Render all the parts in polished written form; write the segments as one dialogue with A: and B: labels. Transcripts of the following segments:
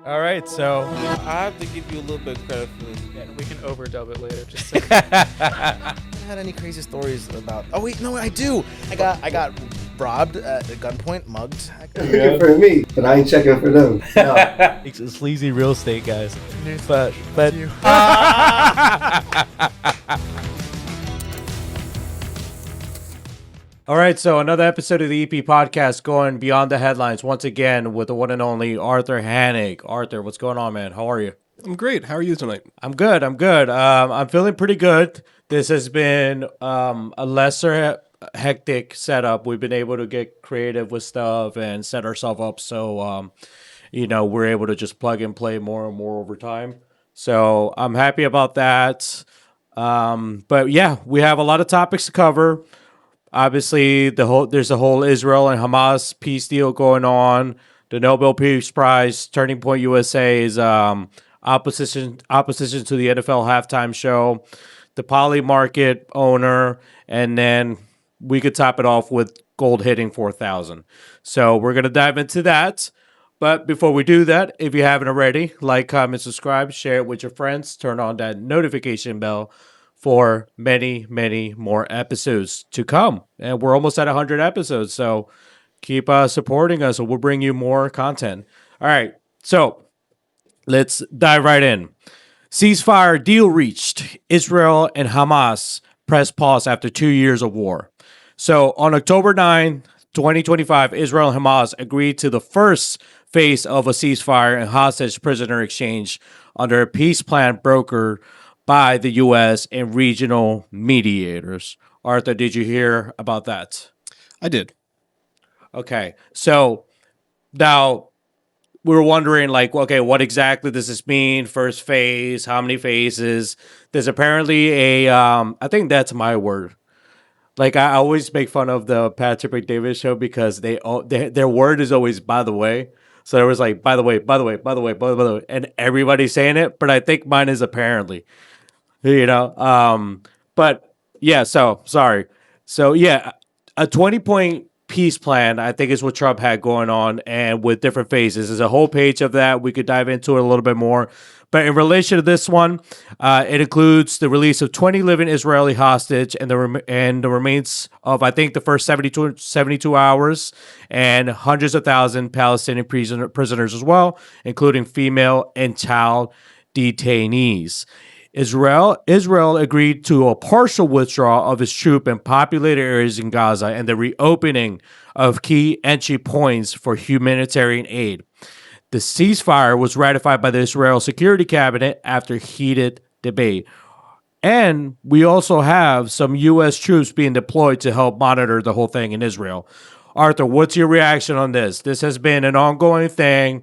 A: All right, so
B: I have to give you a little bit of credit for this.
C: Yeah, we can overdub it later. Just
A: I had any crazy stories about? Oh wait, no, I do. I got robbed at gunpoint, mugged.
D: Looking for me, but I ain't checking for them. No.
A: It's sleazy real estate, guys. But
C: you.
E: All right, so another episode of the EP podcast going beyond the headlines once again with the one and only Arthur Hannig. Arthur, what's going on, man? How are you?
F: I'm great. How are you tonight?
E: I'm good. I'm feeling pretty good. This has been a lesser hectic setup. We've been able to get creative with stuff and set ourselves up so, we're able to just plug and play more and more over time. So I'm happy about that. But yeah, we have a lot of topics to cover. Obviously, there's a whole Israel and Hamas peace deal going on. The Nobel Peace Prize, Turning Point USA's opposition to the NFL halftime show, the poly market owner, and then we could top it off with gold hitting 4,000. So we're gonna dive into that. But before we do that, if you haven't already, like, comment, subscribe, share it with your friends, turn on that notification bell for many, many more episodes to come. And we're almost at 100 episodes, so keep supporting us, and we'll bring you more content. All right, so let's dive right in. Ceasefire deal reached. Israel and Hamas press pause after 2 years of war. So on October 9, 2025, Israel and Hamas agreed to the first phase of a ceasefire and hostage prisoner exchange under a peace plan brokered by the U.S. and regional mediators. Arthur, did you hear about that?
F: I did.
E: Okay, so now we were wondering, like, okay, what exactly does this mean? First phase, how many phases? There's apparently I think that's my word. Like, I always make fun of the Patrick McDavid show because their word is always by the way. So there was like, by the way, by the way, by the way, by the way, and everybody's saying it, but I think mine is apparently. But yeah, so sorry. So yeah, a 20-point peace plan, I think, is what Trump had going on, and with different phases. There's a whole page of that. We could dive into it a little bit more. But in relation to this one, it includes the release of 20 living Israeli hostage and the remains of, I think, the first 72 hours, and hundreds of thousands Palestinian prisoners as well, including female and child detainees. Israel agreed to a partial withdrawal of its troops in populated areas in Gaza and the reopening of key entry points for humanitarian aid. The ceasefire was ratified by the Israel Security Cabinet after heated debate. And we also have some U.S. troops being deployed to help monitor the whole thing in Israel. Arthur, what's your reaction on this? This has been an ongoing thing.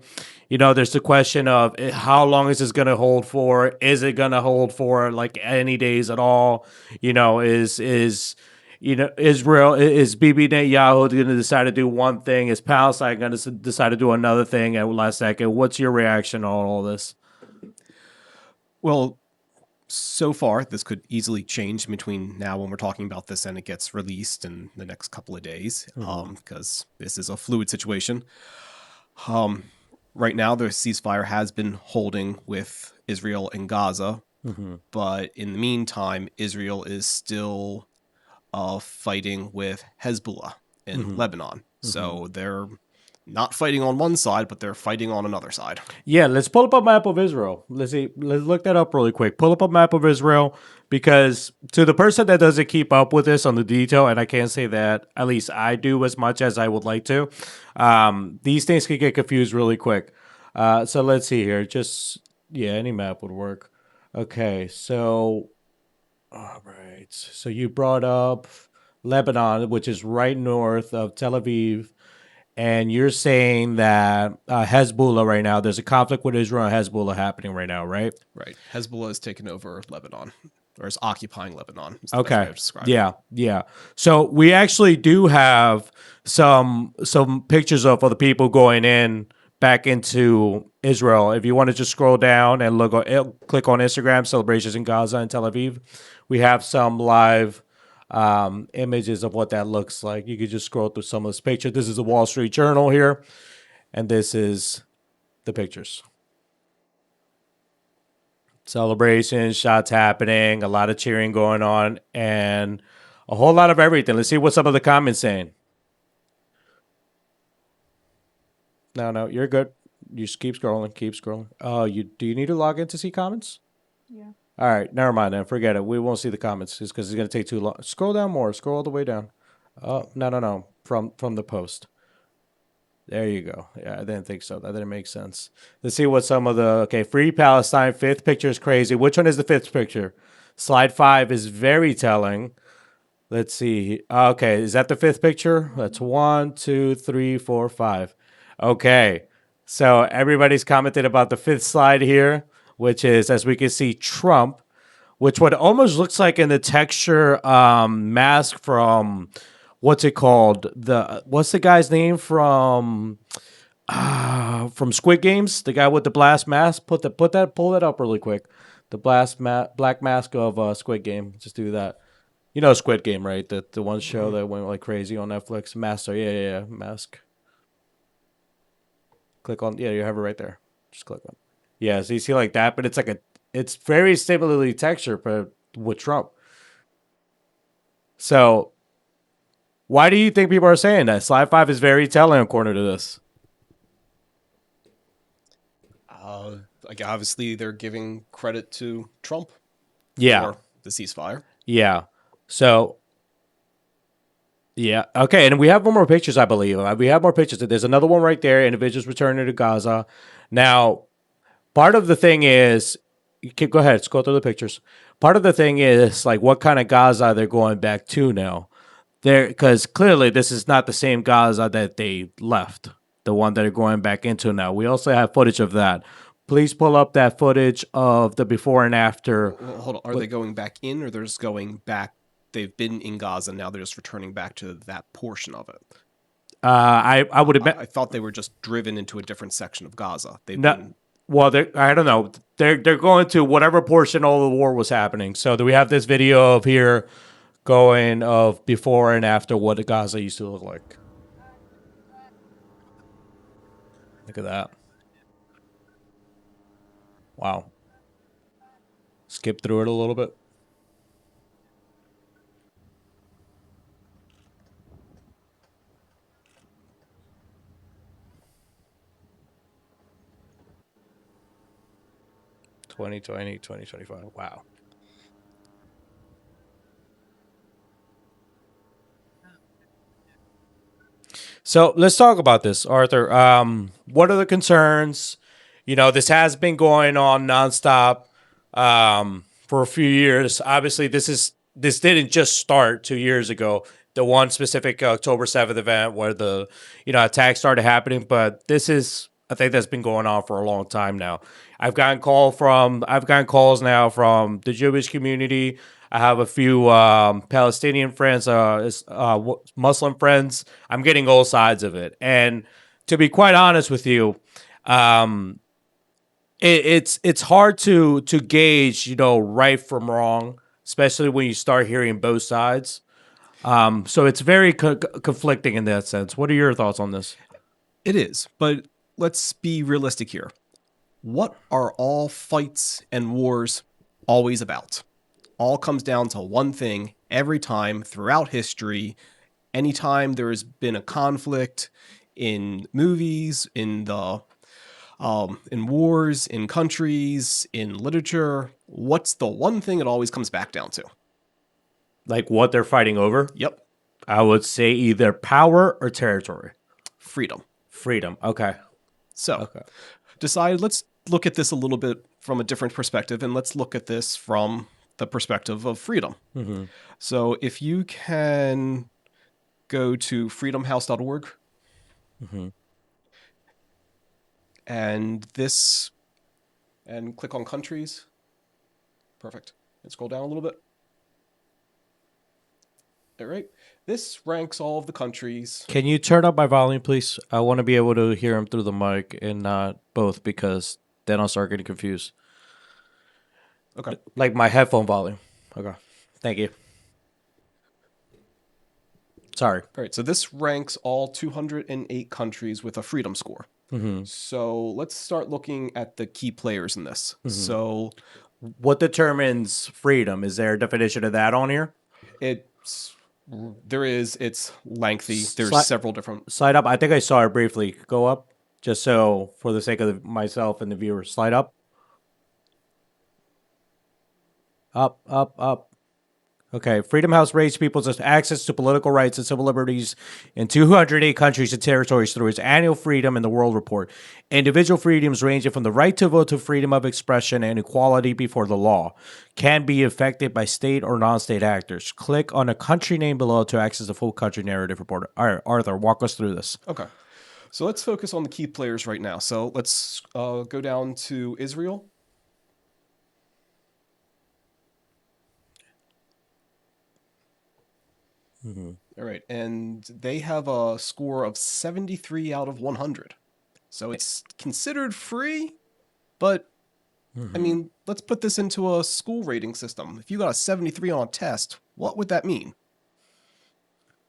E: There's the question of how long is this going to hold for? Is it going to hold for like any days at all? Israel, is Bibi Netanyahu going to decide to do one thing? Is Palestine going to decide to do another thing at the last second? What's your reaction on all this?
F: Well, so far, this could easily change between now when we're talking about this and it gets released in the next couple of days, because this is a fluid situation. Right now, the ceasefire has been holding with Israel and Gaza, but in the meantime, Israel is still fighting with Hezbollah in Lebanon. So they're not fighting on one side, but they're fighting on another side.
E: Yeah, let's pull up a map of Israel. Let's look that up really quick. Pull up a map of Israel, because to the person that doesn't keep up with this on the detail, and I can't say that at least I do as much as I would like to, these things can get confused really quick. So let's see here. Any map would work. Okay, so all right. So you brought up Lebanon, which is right north of Tel Aviv. And you're saying that Hezbollah right now, there's a conflict with Israel and Hezbollah happening right now, right?
F: Right. Hezbollah has taken over Lebanon, or is occupying Lebanon. Is the best
E: Okay.
F: way to describe it.
E: Yeah. So we actually do have some pictures of the people going in back into Israel. If you want to just scroll down and click on Instagram, celebrations in Gaza and Tel Aviv, we have some live images of what that looks like. You could just scroll through some of this picture. This is the Wall Street Journal here, and this is the pictures. Celebrations, shots happening, a lot of cheering going on, and a whole lot of everything. Let's see what some of the comments saying. No, you're good. You just keep scrolling, keep scrolling. Oh, do you need to log in to see comments?
G: Yeah.
E: All right, never mind then. Forget it. We won't see the comments just because it's going to take too long. Scroll down more. Scroll all the way down. Oh, no. From the post. There you go. Yeah, I didn't think so. That didn't make sense. Let's see what some of the... Okay, Free Palestine. Fifth picture is crazy. Which one is the fifth picture? Slide 5 is very telling. Let's see. Okay, is that the fifth picture? That's 1, 2, 3, 4, 5. Okay, so everybody's commented about the fifth slide here, which is, as we can see, Trump, which what almost looks like in the texture mask from... What's it called? What's the guy's name from Squid Games? The guy with the blast mask. Pull that up really quick. The black mask of Squid Game. Just do that. You know Squid Game, right? The one show that went like crazy on Netflix. Master, yeah, mask. Click on, you have it right there. Just click on. Yeah, so you see like that, but it's very similarly textured, but with Trump. So. Why do you think people are saying that? Slide 5 is very telling according to this.
F: Like obviously they're giving credit to Trump.
E: Yeah.
F: For the ceasefire.
E: Yeah. So. Yeah. Okay. And we have more pictures, I believe. We have more pictures. There's another one right there. Individuals returning to Gaza. Now, part of the thing is, go ahead. Let's go through the pictures. Part of the thing is like what kind of Gaza they're going back to now. Because clearly this is not the same Gaza that they left, the one that they're going back into now. We also have footage of that. Please pull up that footage of the before and after.
F: Well, hold on. Are they going back in, or they're just going back? They've been in Gaza, now they're just returning back to that portion of it.
E: I would have.
F: I thought they were just driven into a different section of Gaza.
E: Well, I don't know. They're going to whatever portion all the war was happening. So do we have this video of here? Going of before and after what Gaza used to look like. Look at that. Wow. Skip through it a little bit. (2020, 2025). Wow. So let's talk about this, Arthur. What are the concerns? This has been going on nonstop for a few years. Obviously, this didn't just start 2 years ago. The one specific October 7th event where the attack started happening, but this is I think that's been going on for a long time now. I've gotten calls now from the Jewish community. I have a few Palestinian friends, Muslim friends. I'm getting all sides of it. And to be quite honest with you, it's hard to gauge, right from wrong, especially when you start hearing both sides. So it's very conflicting in that sense. What are your thoughts on this?
F: It is, but let's be realistic here. What are all fights and wars always about? All comes down to one thing every time throughout history. Anytime there has been a conflict in movies, in wars, in countries, in literature, what's the one thing it always comes back down to?
E: Like what they're fighting over?
F: Yep.
E: I would say either power or territory.
F: Freedom.
E: Okay.
F: So, let's look at this a little bit from a different perspective, and let's look at this from the perspective of freedom.
E: Mm-hmm.
F: So if you can go to freedomhouse.org
E: mm-hmm.
F: and click on countries. Perfect. And scroll down a little bit. All right. This ranks all of the countries.
E: Can you turn up my volume, please? I want to be able to hear him through the mic and not both, because then I'll start getting confused.
F: Okay.
E: Like my headphone volume. Okay. Thank you. Sorry.
F: All right. So this ranks all 208 countries with a freedom score.
E: Mm-hmm.
F: So let's start looking at the key players in this.
E: Mm-hmm.
F: So
E: What determines freedom? Is there a definition of that on here?
F: It's lengthy. There's
E: Sli-
F: several different.
E: Slide up. I think I saw it briefly. Go up, just so for the sake of myself and the viewers. Slide up. Up, up, up. Okay. Freedom House raised people's access to political rights and civil liberties in 208 countries and territories through its annual Freedom in the World report. Individual freedoms ranging from the right to vote to freedom of expression and equality before the law can be affected by state or non-state actors. Click on a country name below to access the full country narrative report. All right, Arthur, walk us through this.
F: Okay. So let's focus on the key players right now. So let's go down to Israel. All right, and they have a score of 73 out of 100. So it's considered free, but I mean, let's put this into a school rating system. If you got a 73 on a test, what would that mean?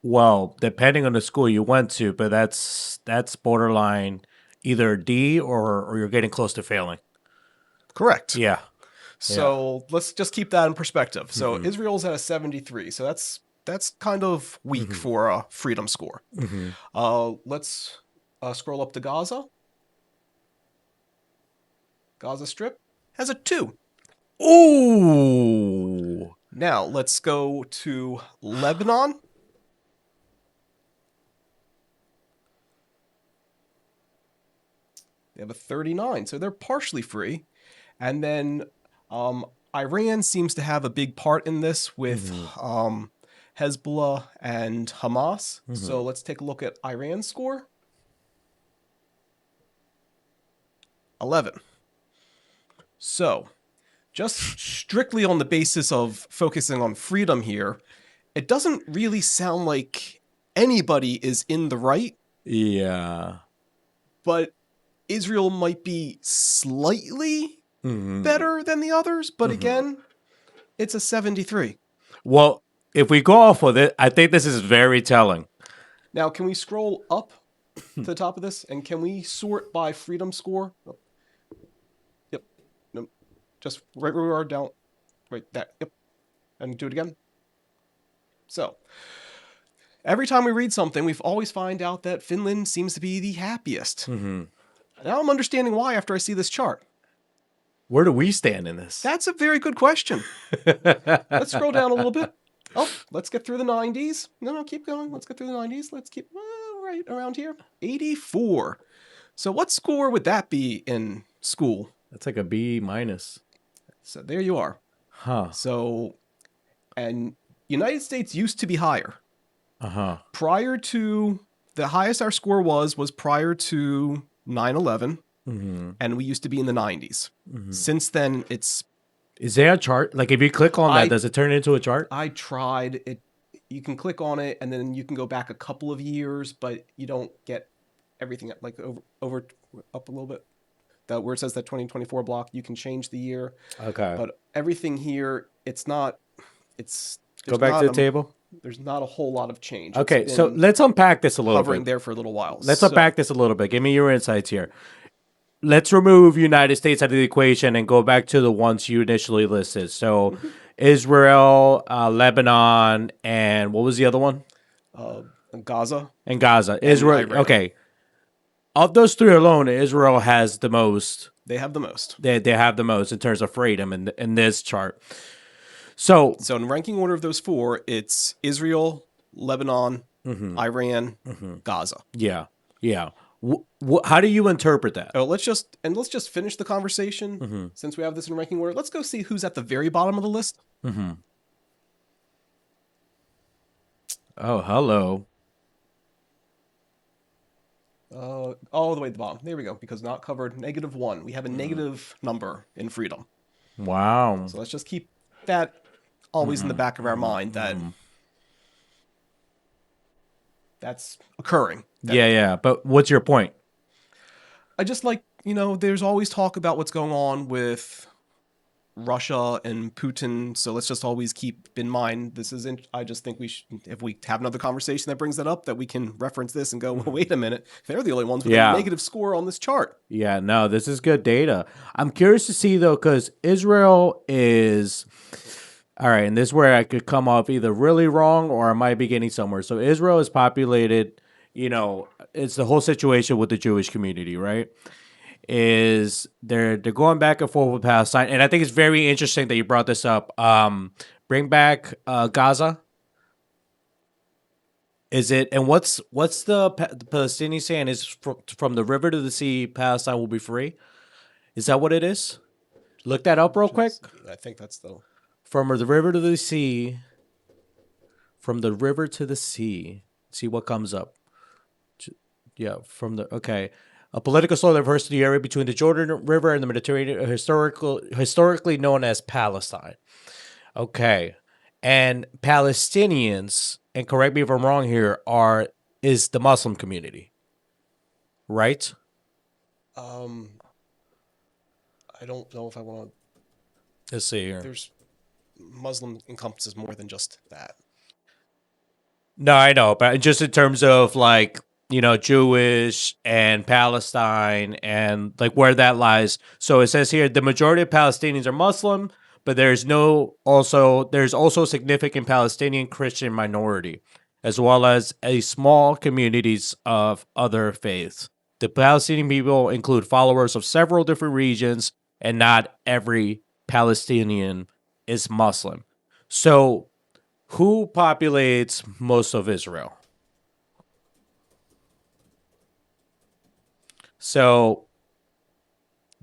E: Well, depending on the school you went to, but that's borderline either D or you're getting close to failing.
F: Correct.
E: Yeah.
F: So let's just keep that in perspective. So Israel's at a 73. So that's kind of weak for a freedom score. Let's scroll up to Gaza. Gaza Strip has a 2.
E: Ooh.
F: Now let's go to Lebanon. They have a 39, so they're partially free. And then Iran seems to have a big part in this with Hezbollah and Hamas. So let's take a look at Iran's score. 11. So, just strictly on the basis of focusing on freedom here, it doesn't really sound like anybody is in the right,
E: Yeah.
F: but Israel might be slightly better than the others, but again, it's a 73.
E: Well, if we go off with it, I think this is very telling.
F: Now, can we scroll up to the top of this, and can we sort by freedom score? Oh. Yep. No. Just right where we are, down. Right there. Yep. And do it again. So, every time we read something, we always find out that Finland seems to be the happiest. Now I'm understanding why after I see this chart.
E: Where do we stand in this?
F: That's a very good question. Let's scroll down a little bit. Oh, let's get through the 90s. No, keep going. Let's get through the 90s. Let's keep right around here. 84. So what score would that be in school?
E: That's like a B minus.
F: So there you are.
E: Huh.
F: So, and United States used to be higher. Prior to, the highest our score was prior to 9/11, and we used to be in the 90s. Since then, it's...
E: Is there a chart? Like, if you click on that, does it turn into a chart?
F: I tried it. You can click on it, and then you can go back a couple of years, but you don't get everything. Like over up a little bit. That where it says that 2024 block, you can change the year.
E: Okay.
F: But everything here, it's not. It's
E: go back to the table.
F: There's not a whole lot of change.
E: Okay, so let's unpack this a little
F: hovering
E: bit.
F: there for a little while.
E: Let's unpack this a little bit. Give me your insights here. Let's remove United States out of the equation and go back to the ones you initially listed. So Israel, Lebanon, and what was the other one?
F: Gaza.
E: And Gaza. Israel. Okay. Of those three alone, Israel has the most.
F: They have the most.
E: They have the most in terms of freedom in this chart. So
F: in ranking order of those four, it's Israel, Lebanon, Iran, Gaza.
E: Yeah. How do you interpret that?
F: Oh, let's just finish the conversation since we have this in ranking order. Let's go see who's at the very bottom of the list.
E: Oh, hello.
F: All the way at the bottom. There we go. Because not covered, -1. We have a negative number in freedom.
E: Wow.
F: So let's just keep that always in the back of our mind that that's occurring.
E: Yeah. But what's your point?
F: I just like, there's always talk about what's going on with Russia and Putin. So let's just always keep in mind this isn't. I just think we should, if we have another conversation that brings that up, that we can reference this and go, well, wait a minute, they're the only ones with a negative score on this chart.
E: Yeah, no, this is good data. I'm curious to see though, because Israel is. All right, and this is where I could come off either really wrong or I might be getting somewhere. So Israel is populated, it's the whole situation with the Jewish community, right? Is they're going back and forth with Palestine, and I think it's very interesting that you brought this up. Bring back Gaza. Is it? And what's the Palestinians saying? Is from the river to the sea, Palestine will be free? Is that what it is? Look that up real quick.
F: I think that's the.
E: From the river to the sea. From the river to the sea. See what comes up. Yeah, okay. A political soil refers to the area between the Jordan River and the Mediterranean, historically known as Palestine. Okay. And Palestinians, and correct me if I'm wrong here, is the Muslim community. Right?
F: I don't know if I want to.
E: Let's see here.
F: There's Muslim encompasses more than just that.
E: No, I know, but just in terms of Jewish and Palestine and where that lies. So it says here the majority of Palestinians are Muslim, but there's also a significant Palestinian Christian minority, as well as a small communities of other faiths. The Palestinian people include followers of several different regions, and not every Palestinian is Muslim. So who populates most of Israel? So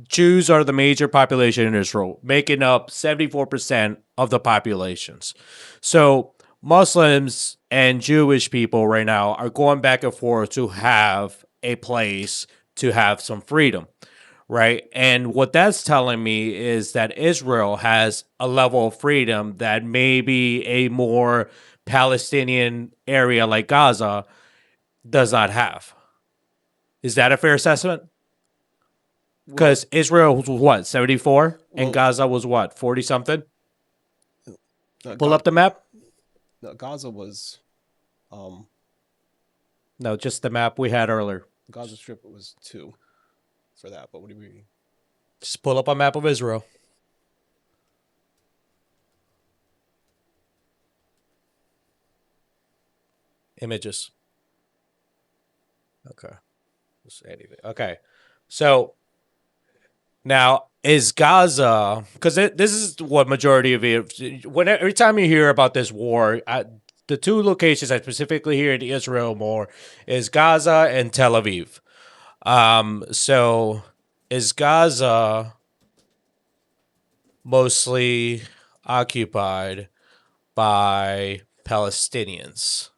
E: Jews are the major population in Israel, making up 74% of the populations. So Muslims and Jewish people right now are going back and forth to have a place to have some freedom, right? And what that's telling me is that Israel has a level of freedom that maybe a more Palestinian area like Gaza does not have. Is that a fair assessment? Because Israel was what, 74? And Gaza was what, 40-something? Pull up the map.
F: No, Gaza was...
E: No, just the map we had earlier.
F: Gaza Strip was 2 for that, but what do you mean?
E: Just pull up a map of Israel. Images. Okay. Just anything. Okay. So now is Gaza, because this is what majority of it, every time you hear about this war, the two locations I specifically hear in Israel more is Gaza and Tel Aviv. So is Gaza mostly occupied by Palestinians?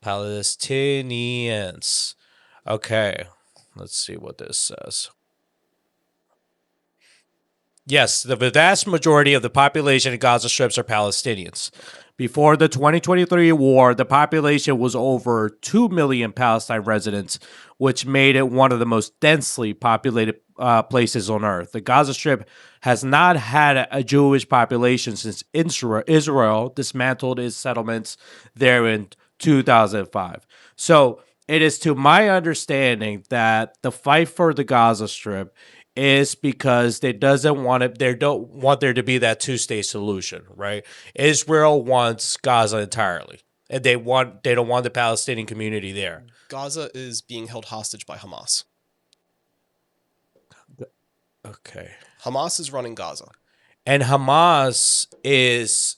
E: Palestinians. Okay, let's see what this says. Yes, the vast majority of the population in Gaza Strips are Palestinians. Before the 2023 war, the population was over 2 million Palestine residents, which made it one of the most densely populated places on Earth. The Gaza Strip has not had a Jewish population since Israel dismantled its settlements there in 2005. So it is to my understanding that the fight for the Gaza Strip is because they don't want there to be that two-state solution, right? Israel wants Gaza entirely, and they don't want the Palestinian community there.
F: Gaza is being held hostage by Hamas.
E: Okay.
F: Hamas is running Gaza.
E: And Hamas is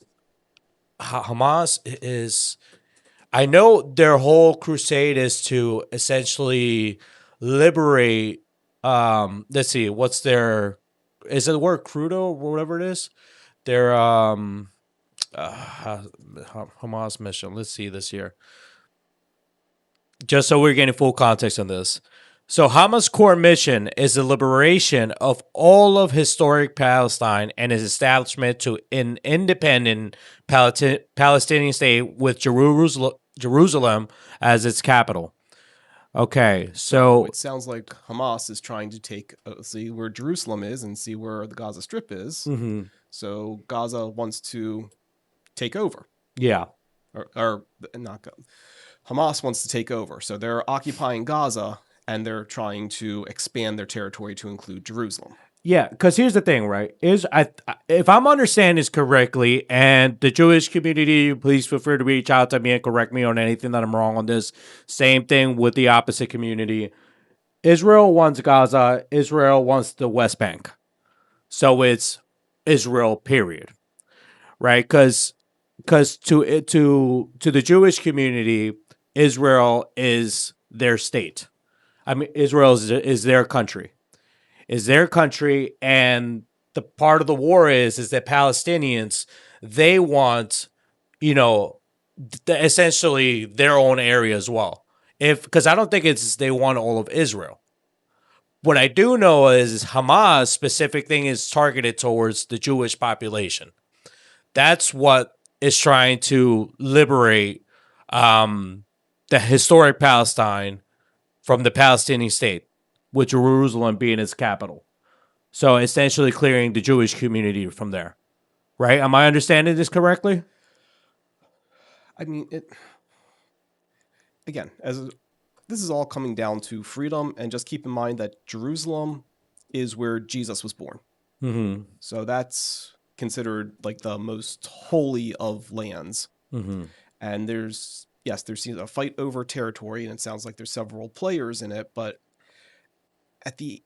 E: I know their whole crusade is to essentially liberate let's see, is it the word crudo or whatever it is? Their Hamas mission. Let's see this here. Just so we're getting full context on this. So Hamas' core mission is the liberation of all of historic Palestine and its establishment to an independent Palestinian state with Jerusalem as its capital. Okay, so
F: It sounds like Hamas is trying to see where Jerusalem is and see where the Gaza Strip is.
E: mhm,
F: So Gaza wants to take over,
E: yeah.
F: or not Gaza. Hamas wants to take over. So they're occupying Gaza and they're trying to expand their territory to include Jerusalem.
E: Yeah, because here's the thing, right? If I'm understanding this correctly, and the Jewish community, please feel free to reach out to me and correct me on anything that I'm wrong on this. Same thing with the opposite community. Israel wants Gaza. Israel wants the West Bank. So it's Israel, period. Right? Because to the Jewish community, Israel is their state. I mean, Israel is their country. Is their country, and the part of the war is that Palestinians, they want, essentially their own area as well. Because I don't think it's they want all of Israel. What I do know is Hamas specific thing is targeted towards the Jewish population. That's what is trying to liberate the historic Palestine from the Palestinian state, with Jerusalem being its capital. So essentially clearing the Jewish community from there. Right? Am I understanding this correctly?
F: I mean, again, this is all coming down to freedom, and just keep in mind that Jerusalem is where Jesus was born.
E: Mm-hmm.
F: So that's considered like the most holy of lands.
E: Mm-hmm.
F: And there's a fight over territory, and it sounds like there's several players in it, but at the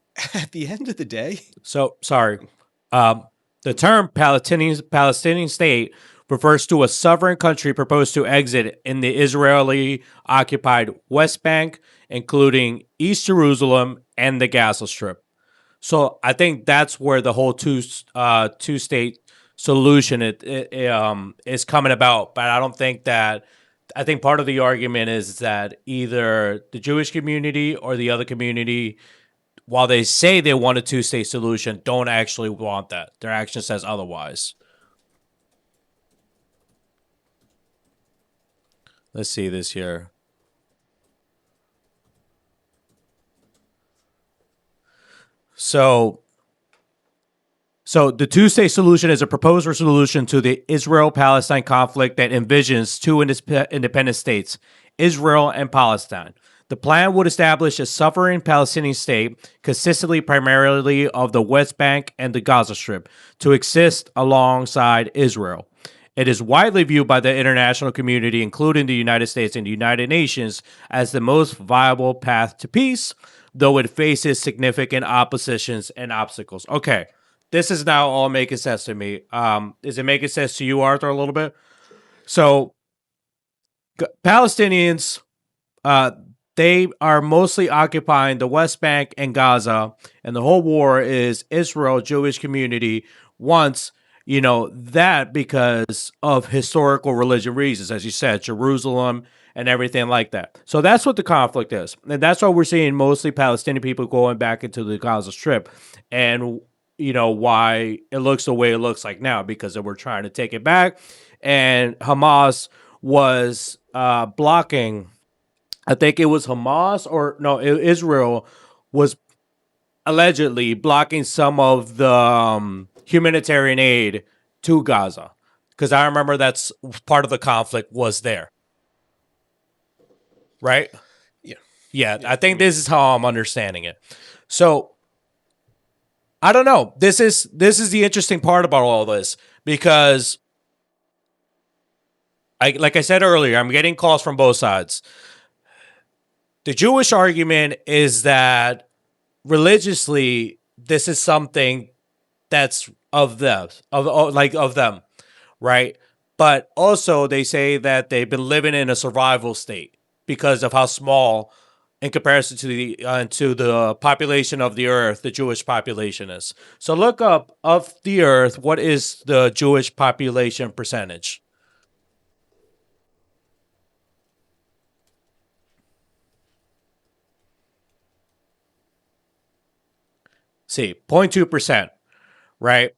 F: end of the day,
E: So sorry. The term Palestinian state refers to a sovereign country proposed to exit in the Israeli-occupied West Bank, including East Jerusalem and the Gaza Strip. So I think that's where the whole two-state solution is coming about. But I don't think that. I think part of the argument is that either the Jewish community or the other community, while they say they want a two-state solution, don't actually want that. Their action says otherwise. Let's see this here. So the two-state solution is a proposed resolution to the Israel-Palestine conflict that envisions two independent states, Israel and Palestine. The plan would establish a sovereign Palestinian state, consistently primarily of the West Bank and the Gaza Strip, to exist alongside Israel. It is widely viewed by the international community, including the United States and the United Nations, as the most viable path to peace, though it faces significant oppositions and obstacles. Okay, this is now all making sense to me. Is it making sense to you, Arthur, a little bit? So, Palestinians, they are mostly occupying the West Bank and Gaza, and the whole war is Israel Jewish community wants, that because of historical religion reasons, as you said, Jerusalem and everything like that. So that's what the conflict is. And that's why we're seeing mostly Palestinian people going back into the Gaza Strip, and why it looks the way it looks like now, because they were trying to take it back, and Hamas was blocking. I think it was Hamas Israel was allegedly blocking some of the humanitarian aid to Gaza, because I remember that's part of the conflict was there. Right? Yeah. I think this is how I'm understanding it. So I don't know. This is the interesting part about all this, because like I said earlier, I'm getting calls from both sides. The Jewish argument is that religiously, this is something that's of them, of them, right? But also they say that they've been living in a survival state because of how small, in comparison to the population of the earth, the Jewish population is. So look up of the earth, what is the Jewish population percentage? See, 0.2%, right?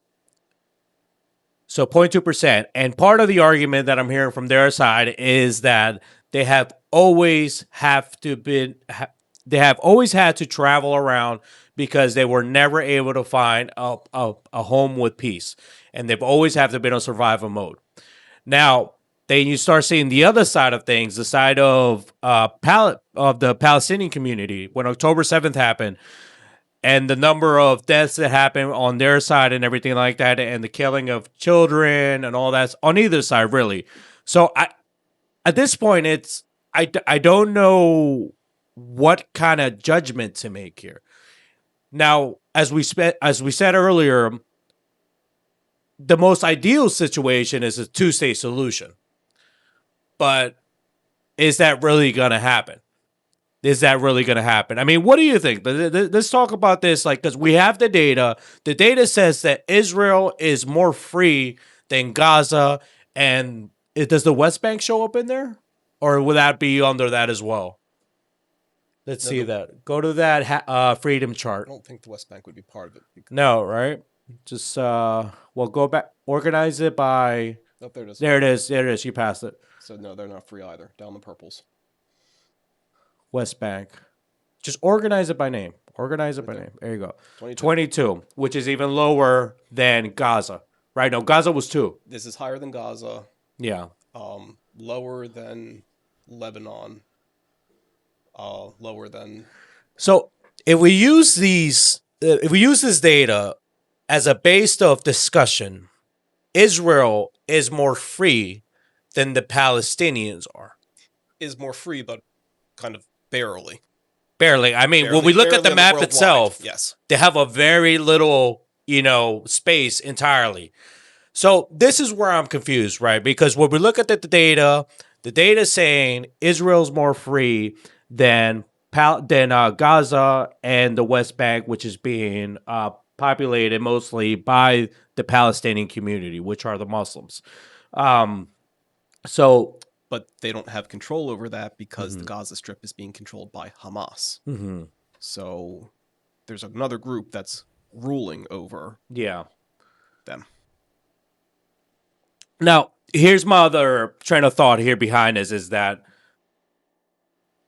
E: So 0.2%. And part of the argument that I'm hearing from their side is that they have always they have always had to travel around because they were never able to find a home with peace, and they've always have to be on survival mode. Now, then you start seeing the other side of things, the side of the Palestinian community when October 7th happened, and the number of deaths that happened on their side and everything like that, and the killing of children and all that's on either side, really. So at this point, I don't know what kind of judgment to make here. Now, as we said earlier, the most ideal situation is a two-state solution. But is that really going to happen? Is that really going to happen? I mean, what do you think? Let's talk about this, like, because we have the data. The data says that Israel is more free than Gaza, and does the West Bank show up in there, or would that be under that as well? Let's see that. Go to that freedom chart.
F: I don't think the West Bank would be part of it.
E: No, right? Just go back. Organize it by.
F: Oh, there it is.
E: There it is. There it is. You passed it.
F: So no, they're not free either. Down the purples.
E: West Bank. Just organize it by name. Organize it by name. There you go. 22, which is even lower than Gaza. Right? No, Gaza was 2.
F: This is higher than Gaza.
E: Yeah.
F: Lower than Lebanon. Lower than.
E: So if we use this data as a base of discussion, Israel is more free than the Palestinians are.
F: Is more free, but kind of barely.
E: Barely. I mean, when we look at the map itself,
F: yes,
E: they have a very little, space entirely. So this is where I'm confused, right? Because when we look at the data is saying Israel's more free than Gaza and the West Bank, which is being populated mostly by the Palestinian community, which are the Muslims.
F: But they don't have control over that because the Gaza Strip is being controlled by Hamas.
E: Mm-hmm.
F: So there's another group that's ruling over them.
E: Now, here's my other train of thought here behind this is that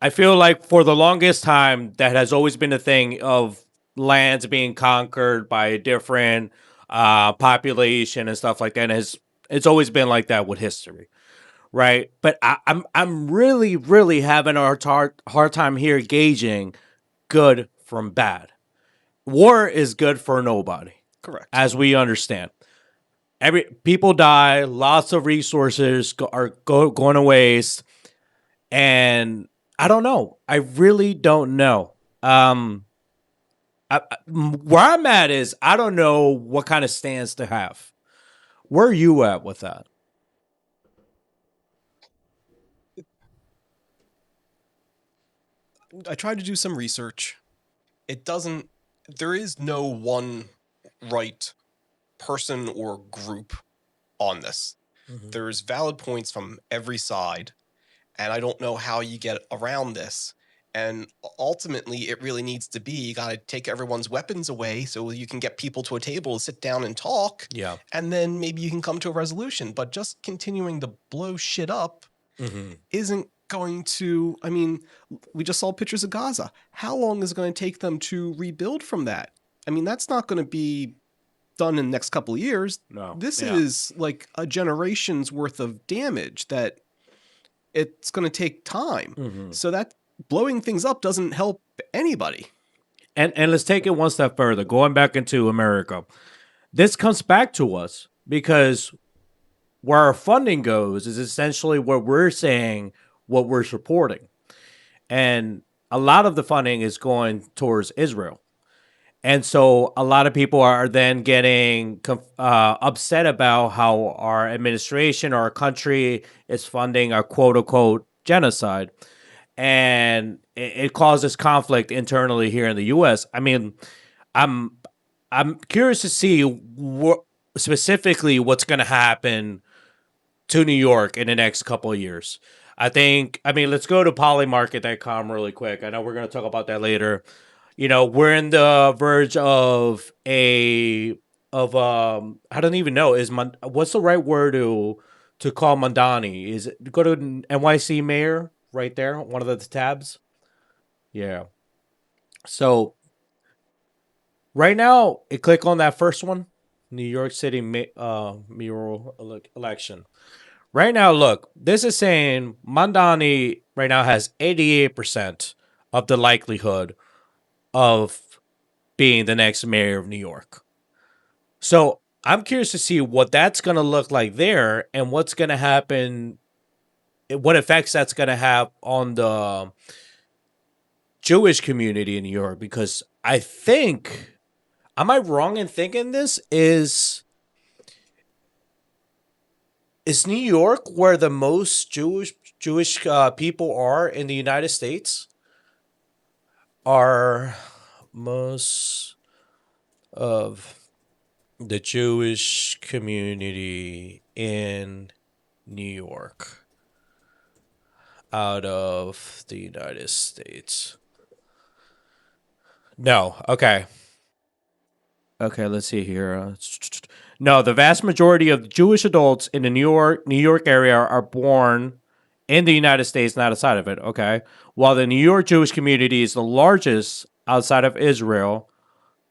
E: I feel like for the longest time, that has always been a thing of lands being conquered by a different population and stuff like that. And it's always been like that with history. Right, but I'm really, really having a hard time here gauging good from bad. War is good for nobody.
F: Correct,
E: as we understand. People die, lots of resources are going to waste, and I don't know. I really don't know. Where I'm at is I don't know what kind of stance to have. Where are you at with that?
F: I tried to do some research. There is no one right person or group on this. Mm-hmm. There's valid points from every side, and I don't know how you get around this. And ultimately, it really needs to be, you got to take everyone's weapons away so you can get people to a table to sit down and talk.
E: Yeah.
F: And then maybe you can come to a resolution. But just continuing to blow shit up isn't going to, I mean, we just saw pictures of Gaza. How long is it going to take them to rebuild from that? I mean, that's not going to be done in the next couple of years.
E: No.
F: This is like a generation's worth of damage that it's going to take time. Mm-hmm. So that blowing things up doesn't help anybody.
E: And let's take it one step further, going back into America. This comes back to us because where our funding goes is essentially what we're saying, what we're supporting. And a lot of the funding is going towards Israel. And so a lot of people are then getting upset about how our administration or our country is funding a quote-unquote genocide. And it causes conflict internally here in the U.S. I mean, I'm curious to see specifically what's going to happen to New York in the next couple of years. Let's go to polymarket.com really quick. I know we're going to talk about that later. You know, we're in the verge of I don't even know, what's the right word to call Mandani? Is it go to NYC mayor right there, one of the tabs? Yeah. So right now, click on that first one, New York City mayoral election. Right now, look, this is saying Mandani right now has 88% of the likelihood of being the next mayor of New York. So I'm curious to see what that's going to look like there and what's going to happen, what effects that's going to have on the Jewish community in New York. Because I think, am I wrong in thinking this? Is New York where the most Jewish people are in the United States? Are most of the Jewish community in New York out of the United States? No. Okay. Okay, let's see here. No, the vast majority of Jewish adults in the New York area are born in the United States, not outside of it. Okay. While the New York Jewish community is the largest outside of Israel,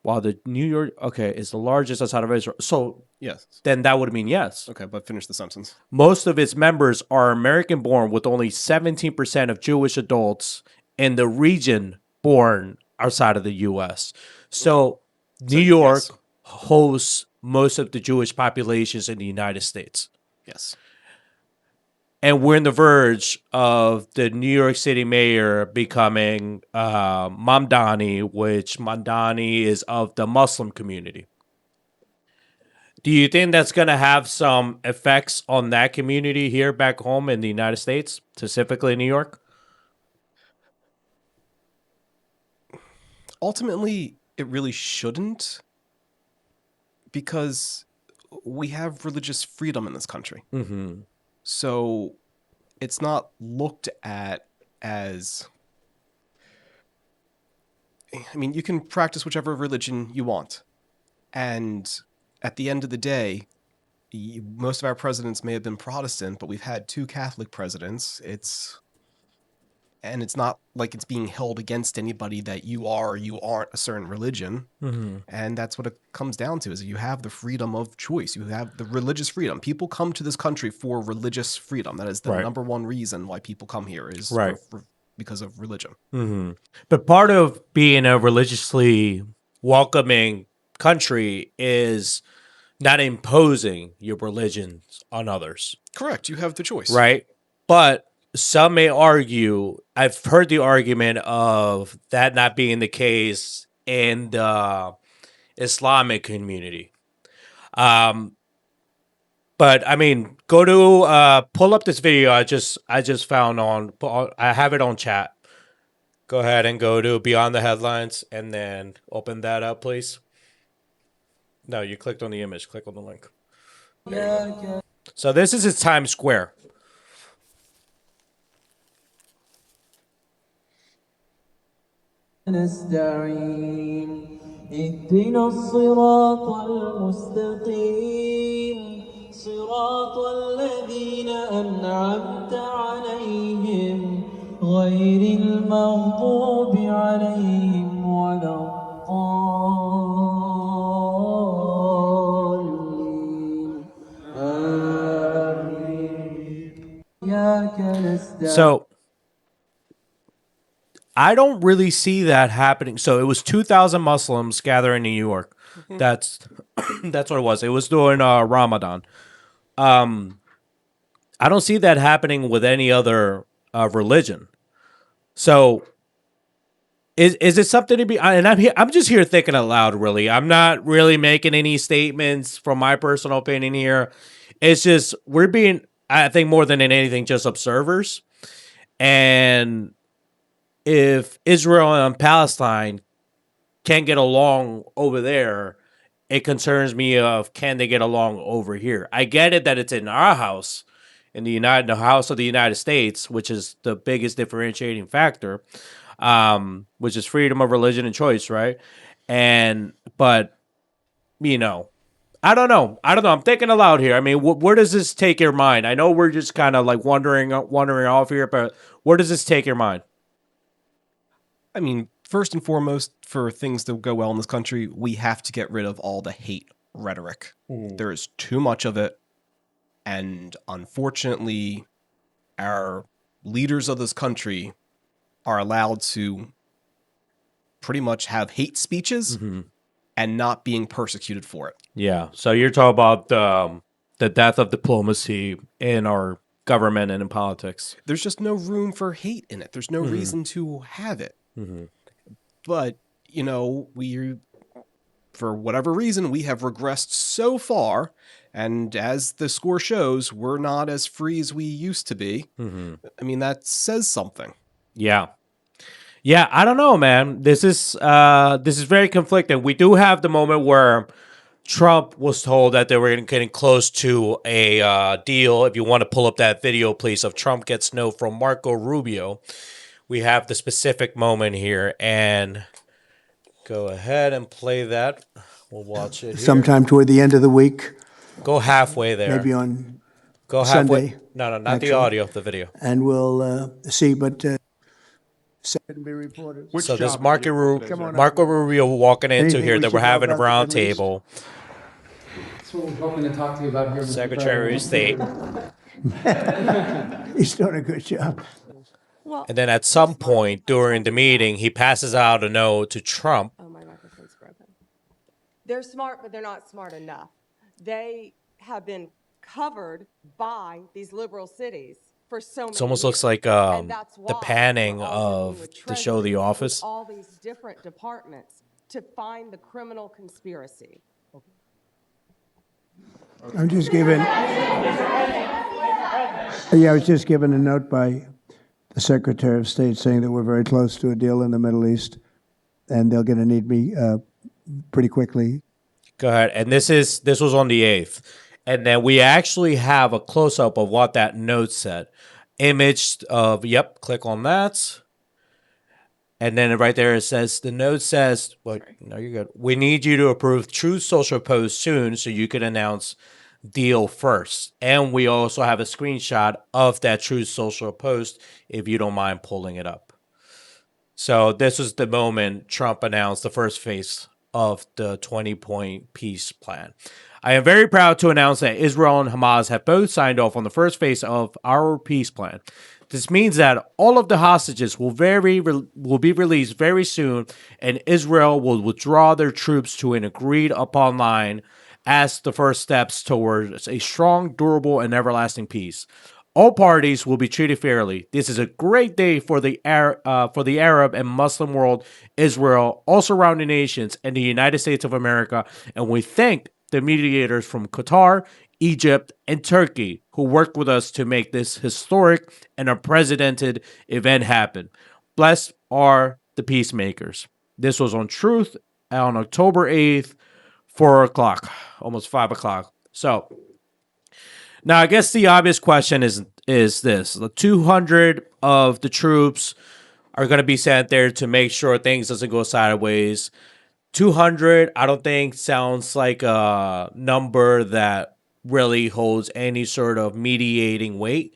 E: is the largest outside of Israel. So
F: Yes.
E: then that would mean yes.
F: Okay, but finish the sentence.
E: Most of its members are American born, with only 17% of Jewish adults in the region born outside of the U.S. So New York
F: yes.
E: hosts most of the Jewish populations in the United States.
F: Yes.
E: And we're in the verge of the New York City mayor becoming Mamdani, which Mamdani is of the Muslim community. Do you think that's going to have some effects on that community here back home in the United States, specifically New York?
F: Ultimately, it really shouldn't, because we have religious freedom in this country.
E: Mm-hmm.
F: So it's not looked at as... I mean, you can practice whichever religion you want. And at the end of the day, most of our presidents may have been Protestant, but we've had 2 Catholic presidents. It's not like it's being held against anybody that you are or you aren't a certain religion.
E: Mm-hmm.
F: And that's what it comes down to, is you have the freedom of choice. You have the religious freedom. People come to this country for religious freedom. That is the number one reason why people come here, is because of religion.
E: Mm-hmm. But part of being a religiously welcoming country is not imposing your religions on others.
F: Correct. You have the choice.
E: Right? But some may argue, I've heard the argument of that not being the case in the Islamic community. But I mean, go to pull up this video I just found I have it on chat. Go ahead and go to Beyond the Headlines and then open that up, please. No, you clicked on the image. Click on the link. So this is Times Square.
G: نستعين اهدنا الصراط المستقيم صراط الذين أنعمت عليهم غير المغضوب عليهم ولا الضالين آمين إياك نستعين.
E: So I don't really see that happening. So it was 2,000 Muslims gathering in New York. Mm-hmm. That's what it was. It was during Ramadan. I don't see that happening with any other religion. So is it something to be? And I'm just here thinking out loud. Really, I'm not really making any statements from my personal opinion here. It's just we're being, I think, more than anything, just observers. And if Israel and Palestine can't get along over there, it concerns me of, can they get along over here? I get it that it's in our house, in the house of the United States, which is the biggest differentiating factor, which is freedom of religion and choice, right? But I don't know. I'm thinking aloud here. I mean, where does this take your mind? I know we're just kind of like wandering off here, but where does this take your mind?
F: I mean, first and foremost, for things to go well in this country, we have to get rid of all the hate rhetoric. There is too much of it. And unfortunately, our leaders of this country are allowed to pretty much have hate speeches and not being persecuted for it.
E: Yeah. So you're talking about the death of diplomacy in our government and in politics.
F: There's just no room for hate in it. There's no reason to have it. But, you know, for whatever reason, we have regressed so far. And as the score shows, we're not as free as we used to be. I mean, that says something.
E: Yeah. Yeah, I don't know, man. This is very conflicting. We do have the moment where Trump was told that they were getting close to a deal. If you want to pull up that video, please, of Trump gets no from Marco Rubio. We have the specific moment here, and go ahead and play that. We'll watch it here.
H: Sometime toward the end of the week,
E: Go halfway there.
H: maybe on
E: Go halfway.
H: Sunday,
E: No, not
H: actually.
E: the audio, the video.
H: and we'll see. But second be reported.
E: So there's Marco Rubio walking into
H: Anything
E: here
H: we
E: that
H: should
E: we're
H: know
E: having a
H: about the
E: round
H: Middle East?
E: table.
I: That's what we're hoping to talk to you about here, Mr.
E: Secretary of
I: President.
E: State.
H: He's doing a good job.
E: And then at some point during the meeting, he passes out a note to Trump.
J: Oh, my microphone's broken. They're smart, but they're not smart enough. They have been covered by these liberal cities for so many
E: It almost
J: years.
E: looks like
J: And that's
E: the
J: why
E: panning
J: we're all working
E: of
J: with
E: the show The
J: Treasury, with
E: Office.
J: all these different departments to find the criminal conspiracy.
H: I'm just giving. Yeah, I was just given a note by the Secretary of State saying that we're very close to a deal in the Middle East, and they're going to need me pretty quickly.
E: Go ahead. And this was on the 8th. And then we actually have a close-up of what that note said. Image of, click on that. And then right there it says, the note says, well, no, you're good. We need you to approve Truth Social post soon so you can announce deal first. And we also have a screenshot of that Truth Social post if you don't mind pulling it up. So this was the moment Trump announced the first phase of the 20-point peace plan. I am very proud to announce that Israel and Hamas have both signed off on the first phase of our peace plan. This means that all of the hostages will be released very soon, and Israel will withdraw their troops to an agreed upon line as the first steps towards a strong, durable, and everlasting peace. All parties will be treated fairly. This is a great day for the Arab and Muslim world, Israel, all surrounding nations, and the United States of America. And we thank the mediators from Qatar, Egypt, and Turkey who worked with us to make this historic and unprecedented event happen. Blessed are the peacemakers. This was on Truth on October 8th, 4 o'clock, almost 5 o'clock. So now I guess the obvious question is this. The 200 of the troops are going to be sent there to make sure things doesn't go sideways. 200, I don't think sounds like a number that really holds any sort of mediating weight.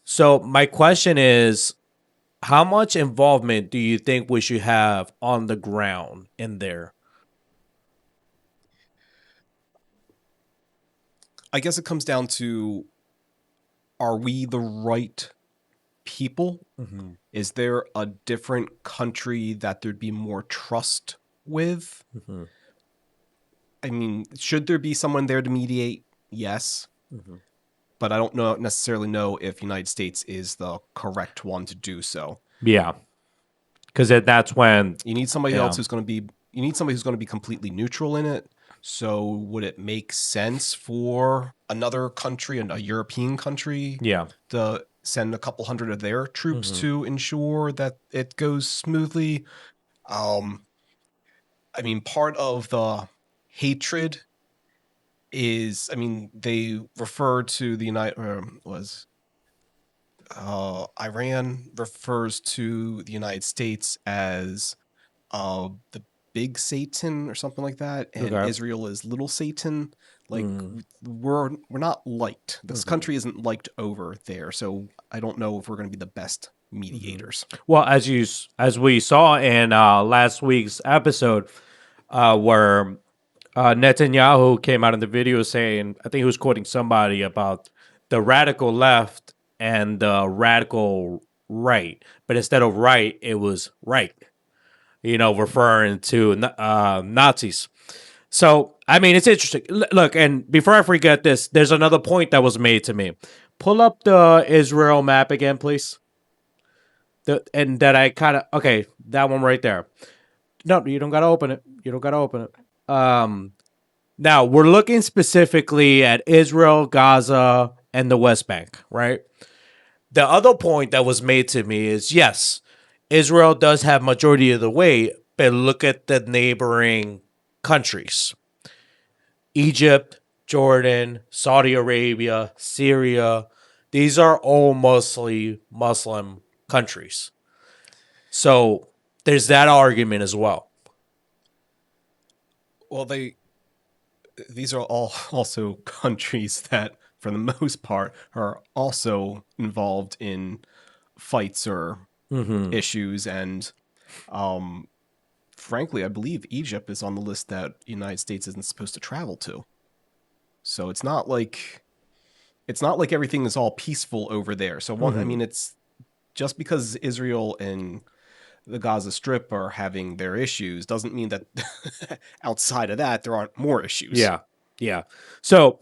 E: So my question is, how much involvement do you think we should have on the ground in there?
F: I guess it comes down to, are we the right people?
E: Mm-hmm.
F: Is there a different country that there'd be more trust with?
E: Mm-hmm.
F: I mean, should there be someone there to mediate? Yes.
E: Mm-hmm.
F: But I don't necessarily know if United States is the correct one to do so.
E: Yeah. Because that's when
F: you need somebody else who's going to be completely neutral in it. So would it make sense for another country, a European country, to send a couple hundred of their troops to ensure that it goes smoothly? I mean, part of the hatred is, I mean, they refer to the Iran refers to the United States as the big Satan or something like that, and Israel is little Satan. Like we're not liked. This country isn't liked over there, so I don't know if we're going to be the best mediators.
E: Well, as we saw in last week's episode, where Netanyahu came out in the video saying, I think he was quoting somebody about the radical left and the radical right, but instead of right, it was right. Referring to Nazis. So, I mean, it's interesting. Look, and before I forget this, there's another point that was made to me. Pull up the Israel map again, please. And that I kind of, okay, that one right there. No, you don't got to open it. You don't got to open it. Now, we're looking specifically at Israel, Gaza, and the West Bank, right? The other point that was made to me is, yes, Israel does have majority of the weight, but look at the neighboring countries. Egypt, Jordan, Saudi Arabia, Syria. These are all mostly Muslim countries. So there's that argument as well.
F: Well, these are all also countries that, for the most part, are also involved in fights or issues. And frankly, I believe Egypt is on the list that the United States isn't supposed to travel to. So it's not like everything is all peaceful over there. So I mean, it's just because Israel and the Gaza Strip are having their issues doesn't mean that outside of that there aren't more issues.
E: Yeah. So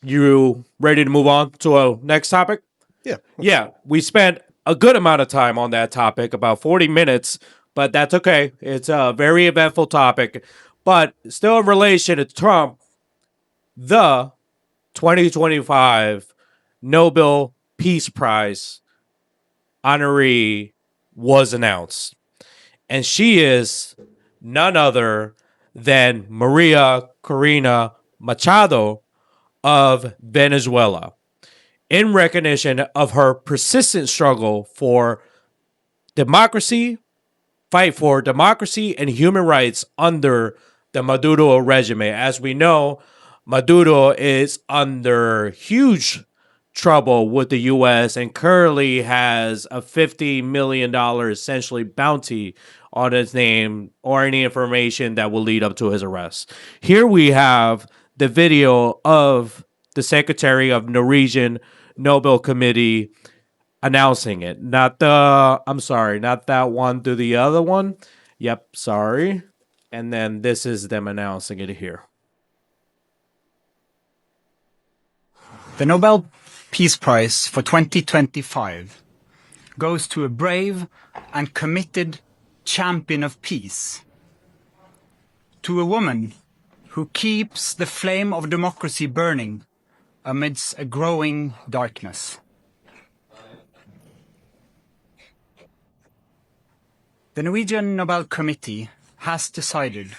E: you ready to move on to our next topic?
F: Yeah.
E: Yeah. We spent a good amount of time on that topic, about 40 minutes, but that's okay. It's a very eventful topic. But still in relation to Trump, the 2025 Nobel Peace Prize honoree was announced. And she is none other than Maria Corina Machado of Venezuela, in recognition of her persistent struggle for democracy, fight for democracy and human rights under the Maduro regime. As we know, Maduro is under huge trouble with the U.S. and currently has a $50 million essentially bounty on his name or any information that will lead up to his arrest. Here we have the video of the Secretary of Norwegian Nobel Committee announcing it. Not that one to the other one. Yep, sorry. And then this is them announcing it here.
K: The Nobel Peace Prize for 2025 goes to a brave and committed champion of peace, to a woman who keeps the flame of democracy burning amidst a growing darkness. The Norwegian Nobel Committee has decided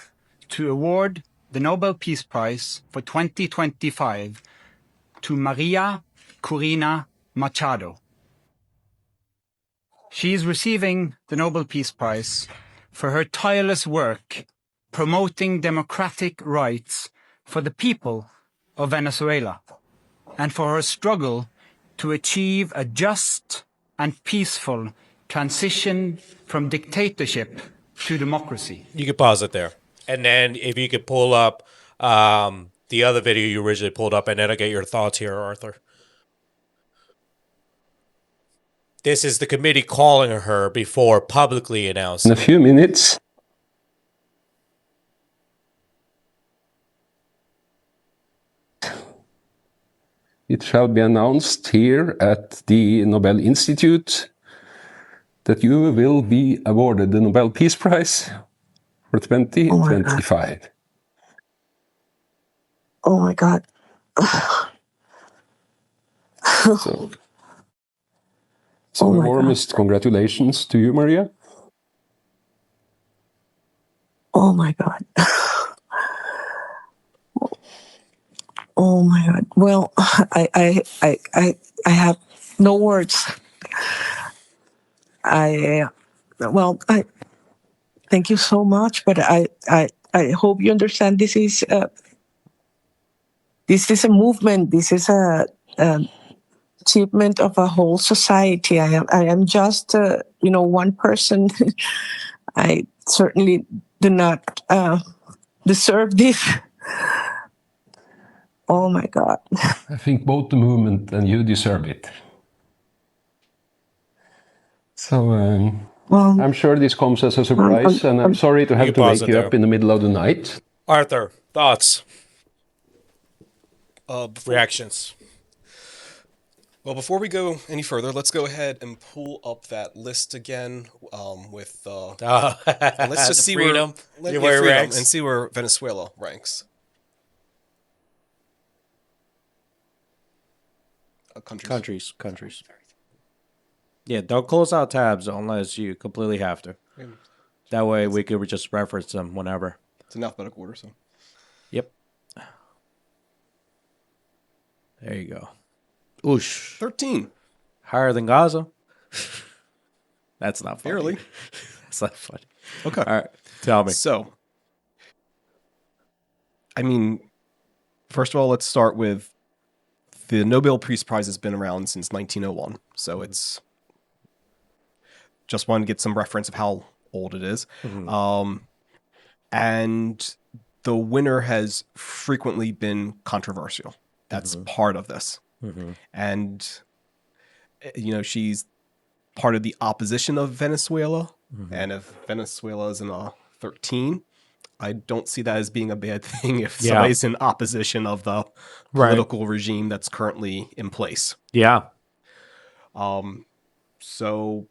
K: to award the Nobel Peace Prize for 2025 to Maria Corina Machado. She is receiving the Nobel Peace Prize for her tireless work promoting democratic rights for the people of Venezuela and for her struggle to achieve a just and peaceful transition from dictatorship to democracy.
E: You could pause it there. And then if you could pull up the other video you originally pulled up, and then I'll get your thoughts here, Arthur. This is the committee calling her before publicly announcing.
L: In a few minutes, it shall be announced here at the Nobel Institute that you will be awarded the Nobel Peace Prize for 2025.
M: Oh my God.
L: So the warmest congratulations to you, Maria.
M: Oh my God. Oh my God. Well, I have no words. I thank you so much, but I hope you understand this is a movement. This is achievement of a whole society. I am just, one person. I certainly do not deserve this. Oh my God.
L: I think both the movement and you deserve it. So I'm sure this comes as a surprise, and I'm sorry to have to wake you up in the middle of the night.
E: Arthur, thoughts? Reactions?
F: Well, before we go any further, let's go ahead and pull up that list again with and let's just see
E: freedom.
F: where freedom and see where Venezuela ranks.
E: Countries. Yeah, don't close out tabs unless you completely have to. That way we could just reference them whenever.
F: It's in alphabetical order, so.
E: Yep. There you go. Oosh.
F: 13.
E: Higher than Gaza. That's not funny.
F: Barely.
E: That's not funny.
F: Okay.
E: All right. Tell me.
F: So, I mean, first of all, let's start with the Nobel Peace Prize has been around since 1901. So it's just wanted to get some reference of how old it is.
E: Mm-hmm.
F: And the winner has frequently been controversial. That's part of this.
E: Mm-hmm.
F: And, she's part of the opposition of Venezuela.
E: Mm-hmm.
F: And if Venezuela is in a 13, I don't see that as being a bad thing if somebody's in opposition of the political regime that's currently in place.
E: Yeah.
F: So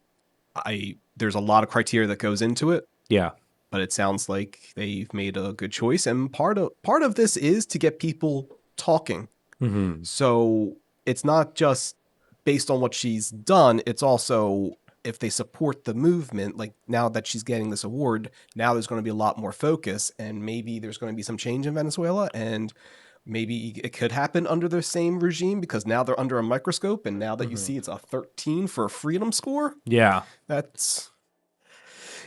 F: there's a lot of criteria that goes into it.
E: Yeah.
F: But it sounds like they've made a good choice. And part of this is to get people talking.
E: Mm-hmm.
F: So it's not just based on what she's done. It's also if they support the movement, like now that she's getting this award, now there's going to be a lot more focus and maybe there's going to be some change in Venezuela and maybe it could happen under the same regime because now they're under a microscope and now that you see it's a 13 for a freedom score.
E: Yeah.
F: That's...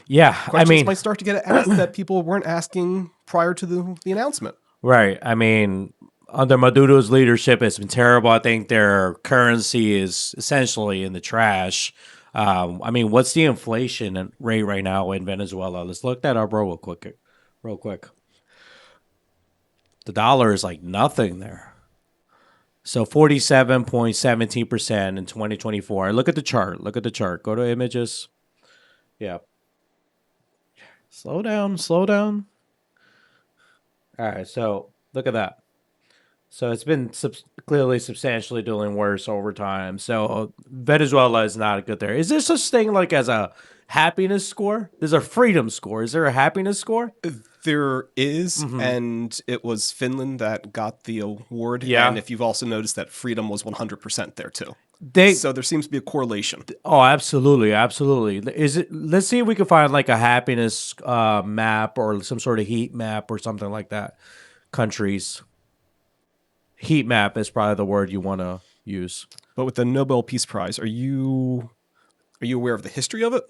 E: Yeah.
F: Questions might start to get asked that people weren't asking prior to the announcement.
E: Right. I mean, under Maduro's leadership, it's been terrible. I think their currency is essentially in the trash. What's the inflation rate right now in Venezuela? Let's look that up real quick. The dollar is like nothing there. So 47.17% in 2024. Look at the chart. Go to images. Yeah. Slow down. All right. So look at that. So it's been clearly substantially doing worse over time. So Venezuela is not good there. Is there such thing like as a happiness score? There's a freedom score. Is there a happiness score?
F: There is, and it was Finland that got the award.
E: Yeah.
F: And if you've also noticed that freedom was 100% there too. So there seems to be a correlation.
E: Oh, absolutely. Is it? Let's see if we can find like a happiness map or some sort of heat map or something like that. Countries. Heat map is probably the word you want to use.
F: But with the Nobel Peace Prize, are you aware of the history of it?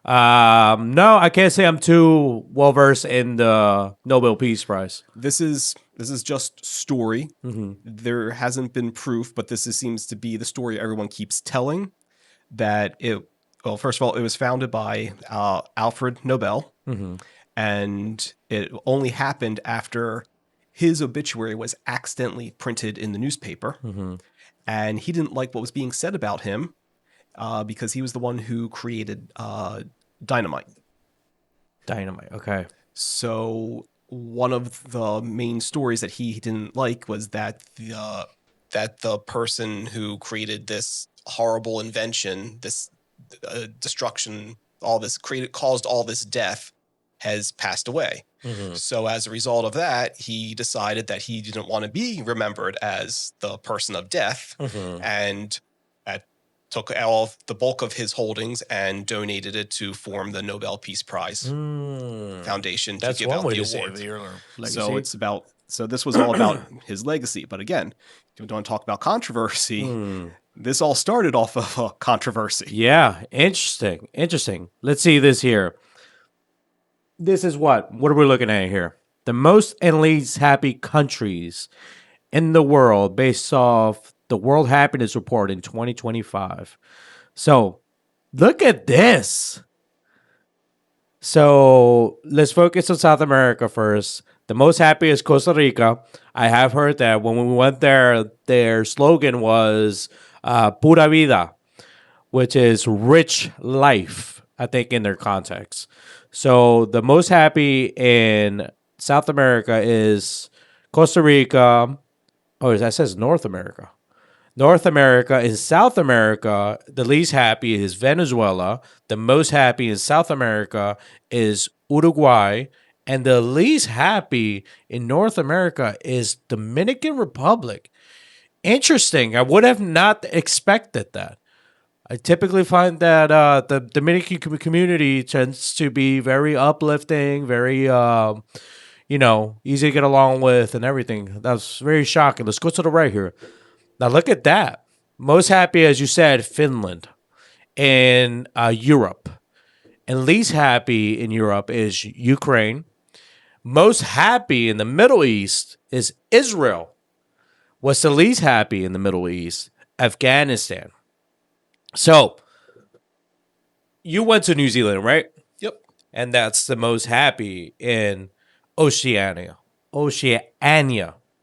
E: No, I can't say I'm too well versed in the Nobel Peace Prize.
F: This is just story. There hasn't been proof, but seems to be the story everyone keeps telling. That first of all, it was founded by Alfred Nobel, and it only happened after his obituary was accidentally printed in the newspaper, and he didn't like what was being said about him because he was the one who created dynamite.
E: Dynamite, okay.
F: So one of the main stories that he didn't like was that the person who created this horrible invention, this destruction, caused all this death, has passed away. So as a result of that, he decided that he didn't want to be remembered as the person of death, and took the bulk of his holdings and donated it to form the Nobel Peace Prize Foundation to give out the award. So this was all about his legacy. But again, if you don't talk about controversy, this all started off of a controversy.
E: Yeah, interesting. Let's see this here. This is what are we looking at here? The most and least happy countries in the world based off the World Happiness Report in 2025. So look at this. So let's focus on South America first. The most happy is Costa Rica. I have heard that when we went there, their slogan was Pura Vida, which is rich life, I think, in their context. So the most happy in South America is Costa Rica. Oh, that says North America. North America. In South America, the least happy is Venezuela. The most happy in South America is Uruguay. And the least happy in North America is Dominican Republic. Interesting. I would have not expected that. I typically find that the Dominican community tends to be very uplifting, very, easy to get along with and everything. That's very shocking. Let's go to the right here. Now, look at that. Most happy, as you said, Finland in Europe. And least happy in Europe is Ukraine. Most happy in the Middle East is Israel. What's the least happy in the Middle East? Afghanistan. So, you went to New Zealand, right?
F: Yep.
E: And that's the most happy in Oceania.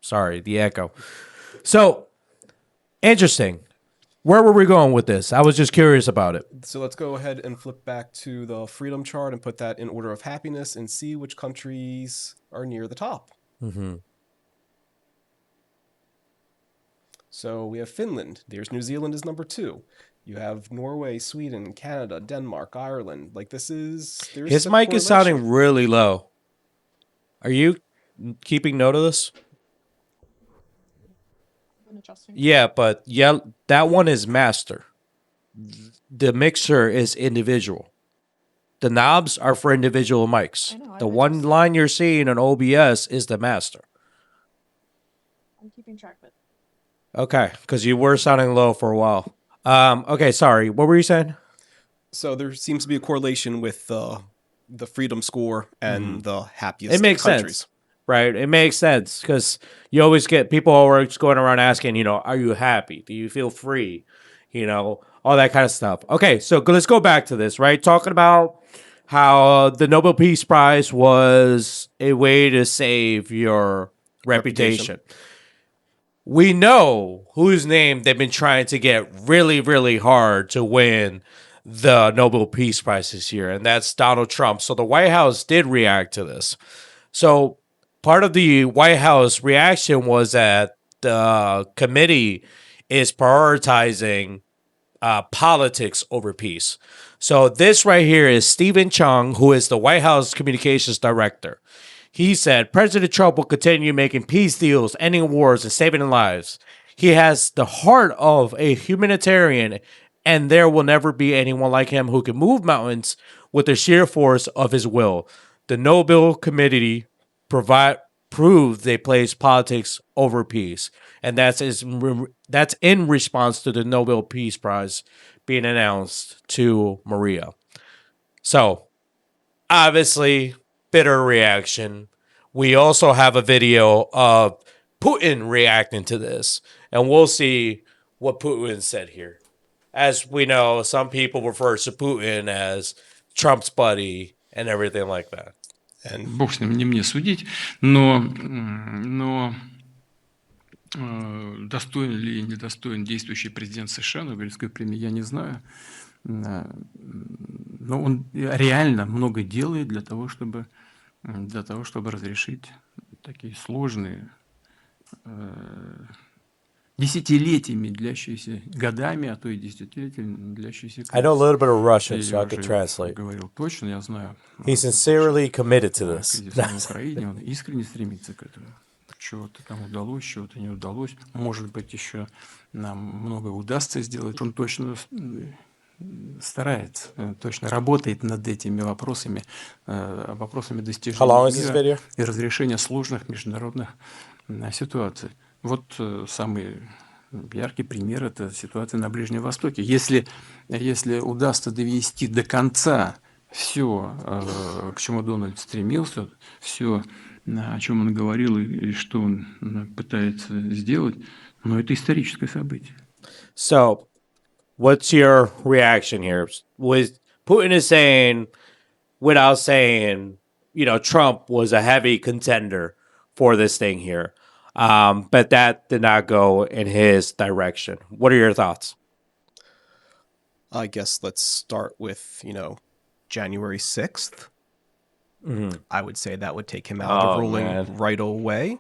E: Sorry, the echo. So, interesting. Where were we going with this? I was just curious about it.
F: So let's go ahead and flip back to the freedom chart and put that in order of happiness and see which countries are near the top.
E: Mm-hmm.
F: So we have Finland. There's New Zealand is number 2. You have Norway, Sweden, Canada, Denmark, Ireland. Like this is...
E: His mic is sounding really low. Are you keeping note of this? Yeah, but that one is master. The mixer is individual. The knobs are for individual mics. The one line you're seeing on OBS is the master.
N: I'm keeping track of it.
E: Okay, because you were sounding low for a while. Okay, sorry. What were you saying?
F: So there seems to be a correlation with the freedom score and the happiest
E: It makes
F: countries.
E: sense. Right, it makes sense because you always get people always going around asking, are you happy? Do you feel free? All that kind of stuff. Okay, so let's go back to this, right? Talking about how the Nobel Peace Prize was a way to save your reputation. We know whose name they've been trying to get really, really hard to win the Nobel Peace Prize this year, and that's Donald Trump. So the White House did react to this. So part of the White House reaction was that the committee is prioritizing politics over peace. So this right here is Stephen Chung, who is the White House communications director. He said, President Trump will continue making peace deals, ending wars, and saving lives. He has the heart of a humanitarian, and there will never be anyone like him who can move mountains with the sheer force of his will. The Nobel Committee proved they place politics over peace, and that's in response to the Nobel Peace Prize being announced to Maria. So, obviously, bitter reaction. We also have a video of Putin reacting to this, and we'll see what Putin said here. As we know, some people refer to Putin as Trump's buddy and everything like that.
O: Бог с ним, не мне судить, но достоин ли недостоин действующий президент США Нобелевской премии, я не знаю. Но он реально много делает для того, чтобы разрешить такие сложные, десятилетиями длящиеся, годами, а то и десятилетиями длящиеся.
E: I know a little bit of Russian, so I can translate.
O: Говорил точно, я знаю.
E: He's sincerely committed to this.
O: В Украине он искренне стремится к этому. Чего-то там удалось, чего-то не удалось. Может быть, еще нам многое удастся сделать. Он точно старается, точно работает над этими вопросами достижения мира и разрешения сложных международных ситуаций. Вот самый яркий пример – это ситуация на Ближнем Востоке. Если удастся довести до конца все, к чему Дональд стремился, все о чем он говорил и что он пытается сделать, но это историческое событие.
E: So, what's your reaction here? Was Putin is saying, without saying, Trump was a heavy contender for this thing here, but that did not go in his direction. What are your thoughts?
F: I guess let's start with, January 6th. I would say that would take him out of ruling right away.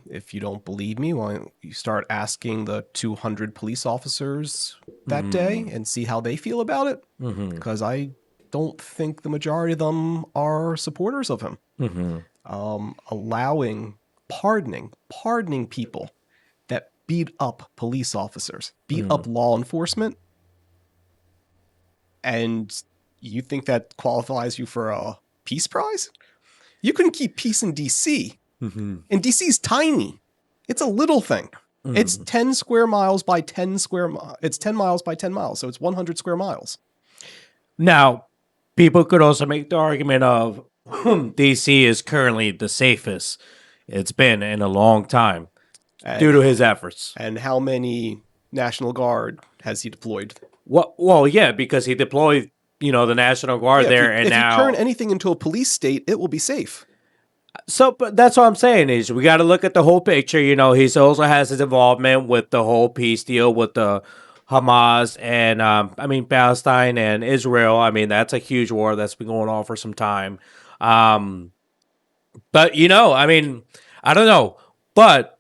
F: If you don't believe me, why don't you start asking the 200 police officers that day and see how they feel about it? Because I don't think the majority of them are supporters of him. Pardoning people that beat up police officers, beat up law enforcement, and you think that qualifies you for a peace prize? You couldn't keep peace in DC. And DC's tiny. It's a little thing. It's 10 square miles by 10 square miles. It's 10 miles by 10 miles. So it's 100 square miles.
E: Now, people could also make the argument of DC is currently the safest it's been in a long time due to his efforts.
F: And how many National Guard has he deployed?
E: Well, yeah, because he deployed, the National Guard there, and now
F: if you turn anything into a police state, it will be safe.
E: So, but that's what I'm saying is we got to look at the whole picture. He also has his involvement with the whole peace deal with the Hamas and Palestine and Israel. That's a huge war that's been going on for some time. But I don't know, but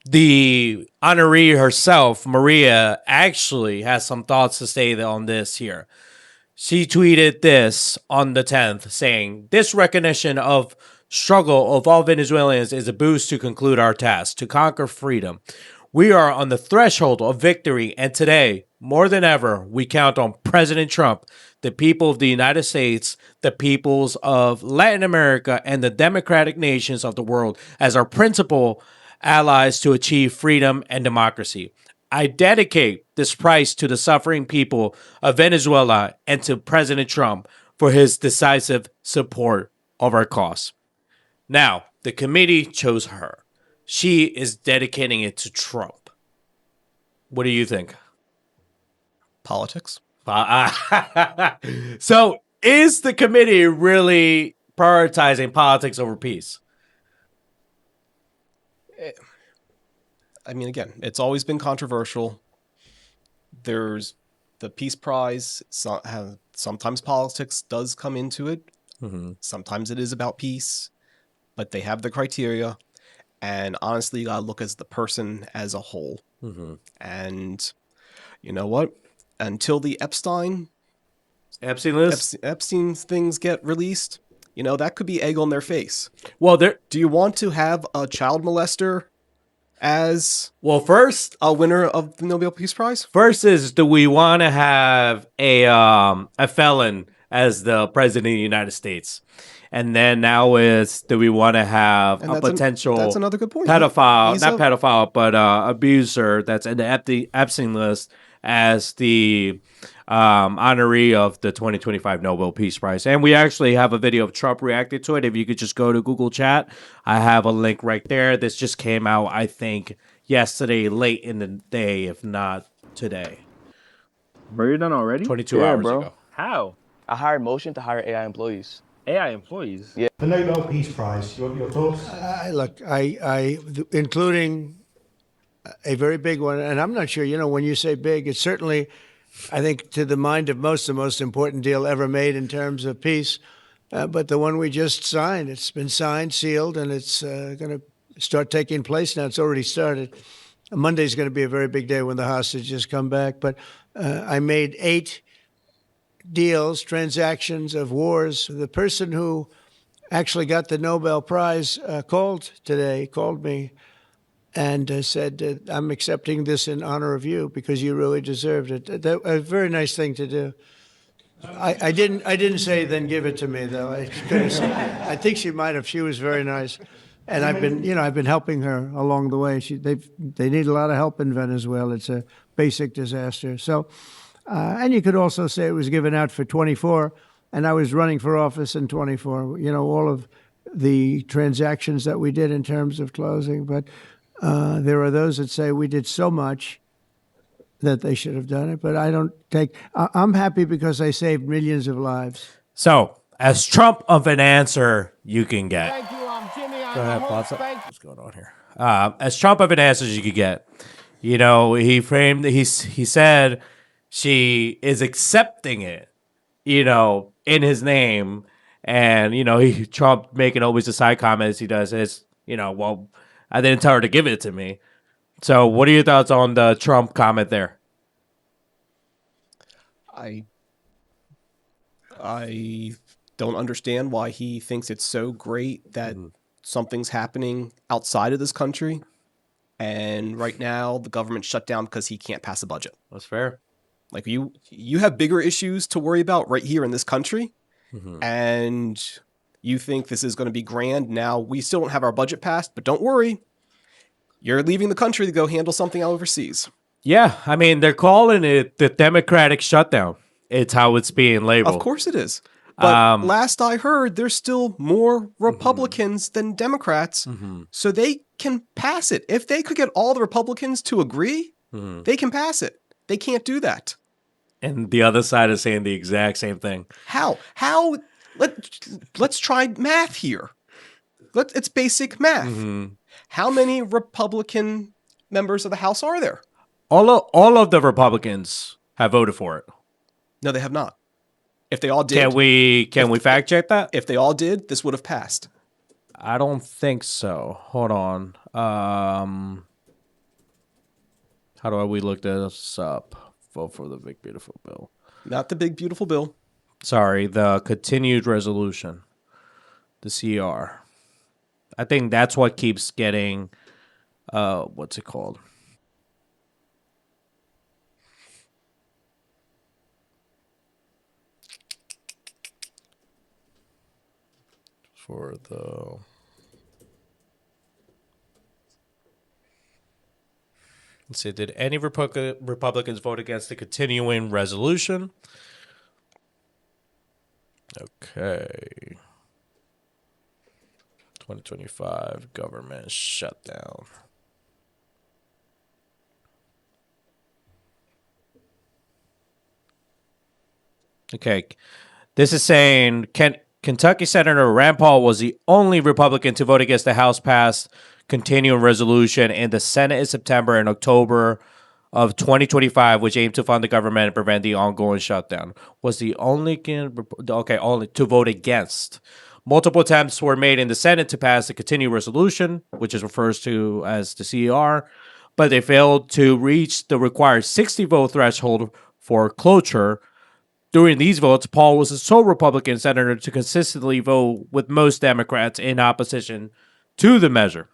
E: the honoree herself, Maria, actually has some thoughts to say on this here. She tweeted this on the 10th, saying, "This recognition of struggle of all Venezuelans is a boost to conclude our task, to conquer freedom. We are on the threshold of victory, and today, more than ever, we count on President Trump, the people of the United States, the peoples of Latin America, and the democratic nations of the world as our principal allies to achieve freedom and democracy. I dedicate this prize to the suffering people of Venezuela and to President Trump for his decisive support of our cause." Now, the committee chose her. She is dedicating it to Trump. What do you think?
F: Politics.
E: So, is the committee really prioritizing politics over peace?
F: Again, it's always been controversial. There's the Peace Prize. Sometimes politics does come into it. Sometimes it is about peace, but they have the criteria. And honestly, you gotta look as the person as a whole. And you know what? Until the Epstein things get released, that could be egg on their face.
E: Well,
F: do you want to have a child molester as
E: first
F: a winner of the Nobel Peace Prize?
E: First is, do we want to have a felon as the president of the United States? And then now is, do we want to have a potential
F: that's another good point.
E: Pedophile, pedophile, but abuser that's in the Epstein list as the honoree of the 2025 Nobel Peace Prize. And we actually have a video of Trump reacting to it. If you could just go to Google Chat, I have a link right there. This just came out, I think, yesterday, late in the day, if not today.
P: Bro, you're done already?
E: 22 hours ago.
P: How?
Q: I hired Motion to hire AI employees.
P: AI employees?
Q: Yeah.
R: The Nobel Peace Prize, your thoughts?
H: Look, including a very big one, and I'm not sure, when you say big, it's certainly, I think, to the mind of most, the most important deal ever made in terms of peace. But the one we just signed, it's been signed, sealed, and it's going to start taking place now. It's already started. Monday's going to be a very big day when the hostages come back. But I made 8 deals, transactions of wars. The person who actually got the Nobel Prize called me and said, "I'm accepting this in honor of you because you really deserved it." A very nice thing to do. I didn't say then give it to me though. I think she might have. She was very nice, and I've been helping her along the way. They need a lot of help in Venezuela. It's a basic disaster. So, and you could also say it was given out for 24, and I was running for office in 24. All of the transactions that we did in terms of closing, but there are those that say we did so much that they should have done it. But I don't take. I'm happy because they saved millions of lives.
E: So, as Trump of an answer you can get.
S: Thank you, Jimmy.
E: Go ahead, Ponce. What's going on here? As Trump of an answer as you could get. You know, he said she is accepting it, you know, in his name. And, you know, Trump making always the side comments he does is, you know, well, I didn't tell her to give it to me. So what are your thoughts on the Trump comment there?
F: I don't understand why he thinks it's so great that something's happening outside of this country. And right now the government shut down because he can't pass a budget.
E: That's fair.
F: Like you have bigger issues to worry about right here in this country. And you think this is going to be grand. Now, we still don't have our budget passed, but don't worry. You're leaving the country to go handle something overseas.
E: Yeah, I mean, they're calling it the Democratic shutdown. It's how it's being labeled.
F: Of course it is. But last I heard, there's still more Republicans than Democrats, so they can pass it. If they could get all the Republicans to agree, they can pass it. They can't do that.
E: And the other side is saying the exact same thing.
F: How? Let's try math here. It's basic math. How many Republican members of the House are there?
E: All of the Republicans have voted for it.
F: No, they have not. If they all did,
E: can we fact check that?
F: If they all did, this would have passed.
E: I don't think so. Hold on. How do we look this up? Vote for the big beautiful bill.
F: Not the big beautiful bill.
E: Sorry, the continued resolution, the CR. I think that's what keeps getting. What's it called? For the. Let's see, did any Republicans vote against the continuing resolution? Okay. 2025 government shutdown. Okay. This is saying Kentucky Senator Rand Paul was the only Republican to vote against the House passed continuing resolution in the Senate in September and October of 2025, which aimed to fund the government and prevent the ongoing shutdown. Was the only only to vote against. Multiple attempts were made in the Senate to pass the continuing resolution, which is refers to as the CR, but they failed to reach the required 60 vote threshold for cloture. During these votes, Paul was the sole Republican senator to consistently vote with most Democrats in opposition to the measure.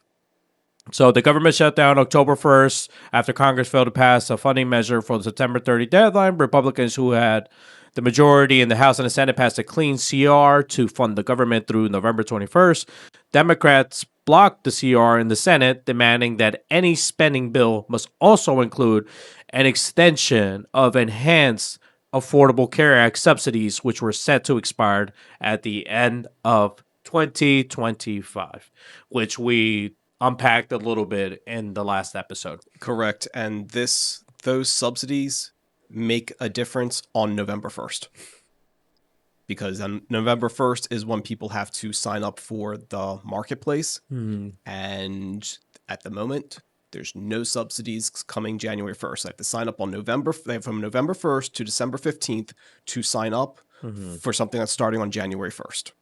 E: So the government shut down October 1st after Congress failed to pass a funding measure for the September 30 deadline. Republicans who had the majority in the House and the Senate passed a clean CR to fund the government through November 21st. Democrats blocked the CR in the Senate, demanding that any spending bill must also include an extension of enhanced Affordable Care Act subsidies, which were set to expire at the end of 2025, which we unpacked a little bit in the last episode.
F: Correct. And those subsidies make a difference on November 1st. Because on November 1st is when people have to sign up for the marketplace. And at the moment, there's no subsidies coming January 1st. They have to sign up on they have from November 1st to December 15th to sign up for something that's starting on January 1st.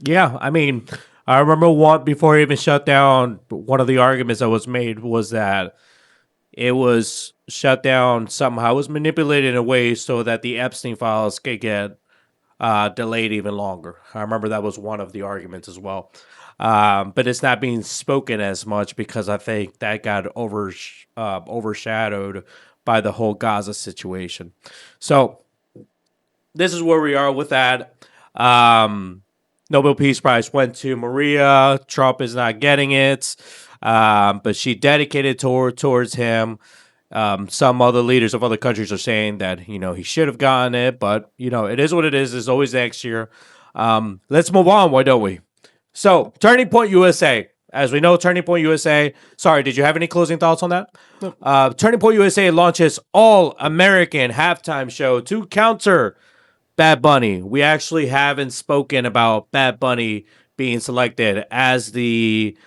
E: Yeah, I mean, I remember before it even shut down, one of the arguments that was made was that it was shut down somehow. It was manipulated in a way so that the Epstein files could get delayed even longer. I remember that was one of the arguments as well. But it's not being spoken as much because I think that got overshadowed by the whole Gaza situation. So this is where we are with that. Nobel Peace Prize went to Maria. Trump is not getting it, but she dedicated towards him. Some other leaders of other countries are saying that, he should have gotten it, but, it is what it is. It's always next year. Let's move on. Why don't we? So, Turning Point USA. As we know, Turning Point USA. Sorry, did you have any closing thoughts on that? Turning Point USA launches all-American halftime show to counter Bad Bunny. We actually haven't spoken about Bad Bunny being selected as the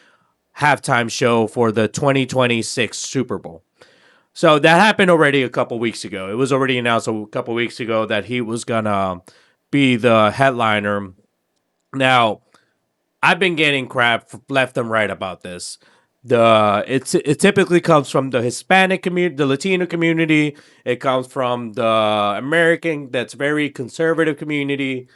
E: halftime show for the 2026 Super Bowl. So that happened already a couple weeks ago. It was already announced a couple weeks ago that he was gonna be the headliner. Now, I've been getting crap left and right about this. It typically comes from the Hispanic community, the Latino community. It comes from the American, that's very conservative community.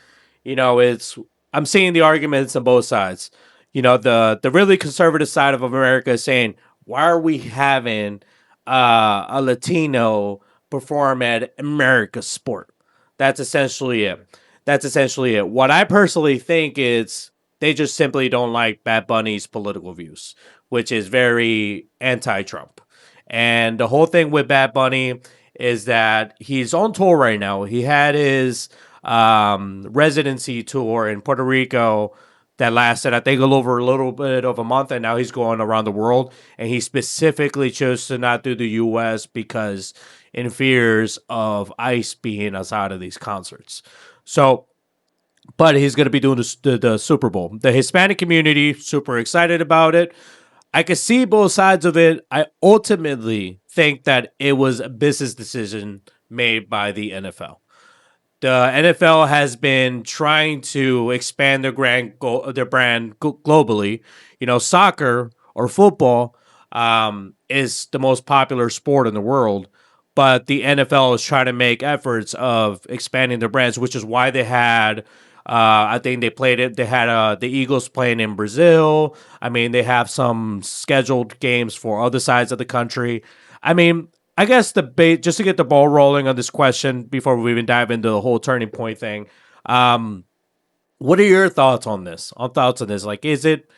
E: I'm seeing the arguments on both sides. The really conservative side of America is saying, why are we having a Latino perform at America's sport? That's essentially it. What I personally think is they just simply don't like Bad Bunny's political views, which is very anti-Trump. And the whole thing with Bad Bunny is that he's on tour right now. He had his residency tour in Puerto Rico that lasted, I think, a little bit of a month, and now he's going around the world. And he specifically chose to not do the U.S. because in fears of ICE being outside of these concerts. So, but he's going to be doing the Super Bowl. The Hispanic community, super excited about it. I can see both sides of it. I ultimately think that it was a business decision made by the NFL. The NFL has been trying to expand their brand globally. Soccer or football is the most popular sport in the world, but the NFL is trying to make efforts of expanding their brands, which is why they had, I think they played it. They had the Eagles playing in Brazil. I mean, they have some scheduled games for other sides of the country. I mean, I guess just to get the ball rolling on this question before we even dive into the whole Turning Point thing. What are your thoughts on this? Like, is it?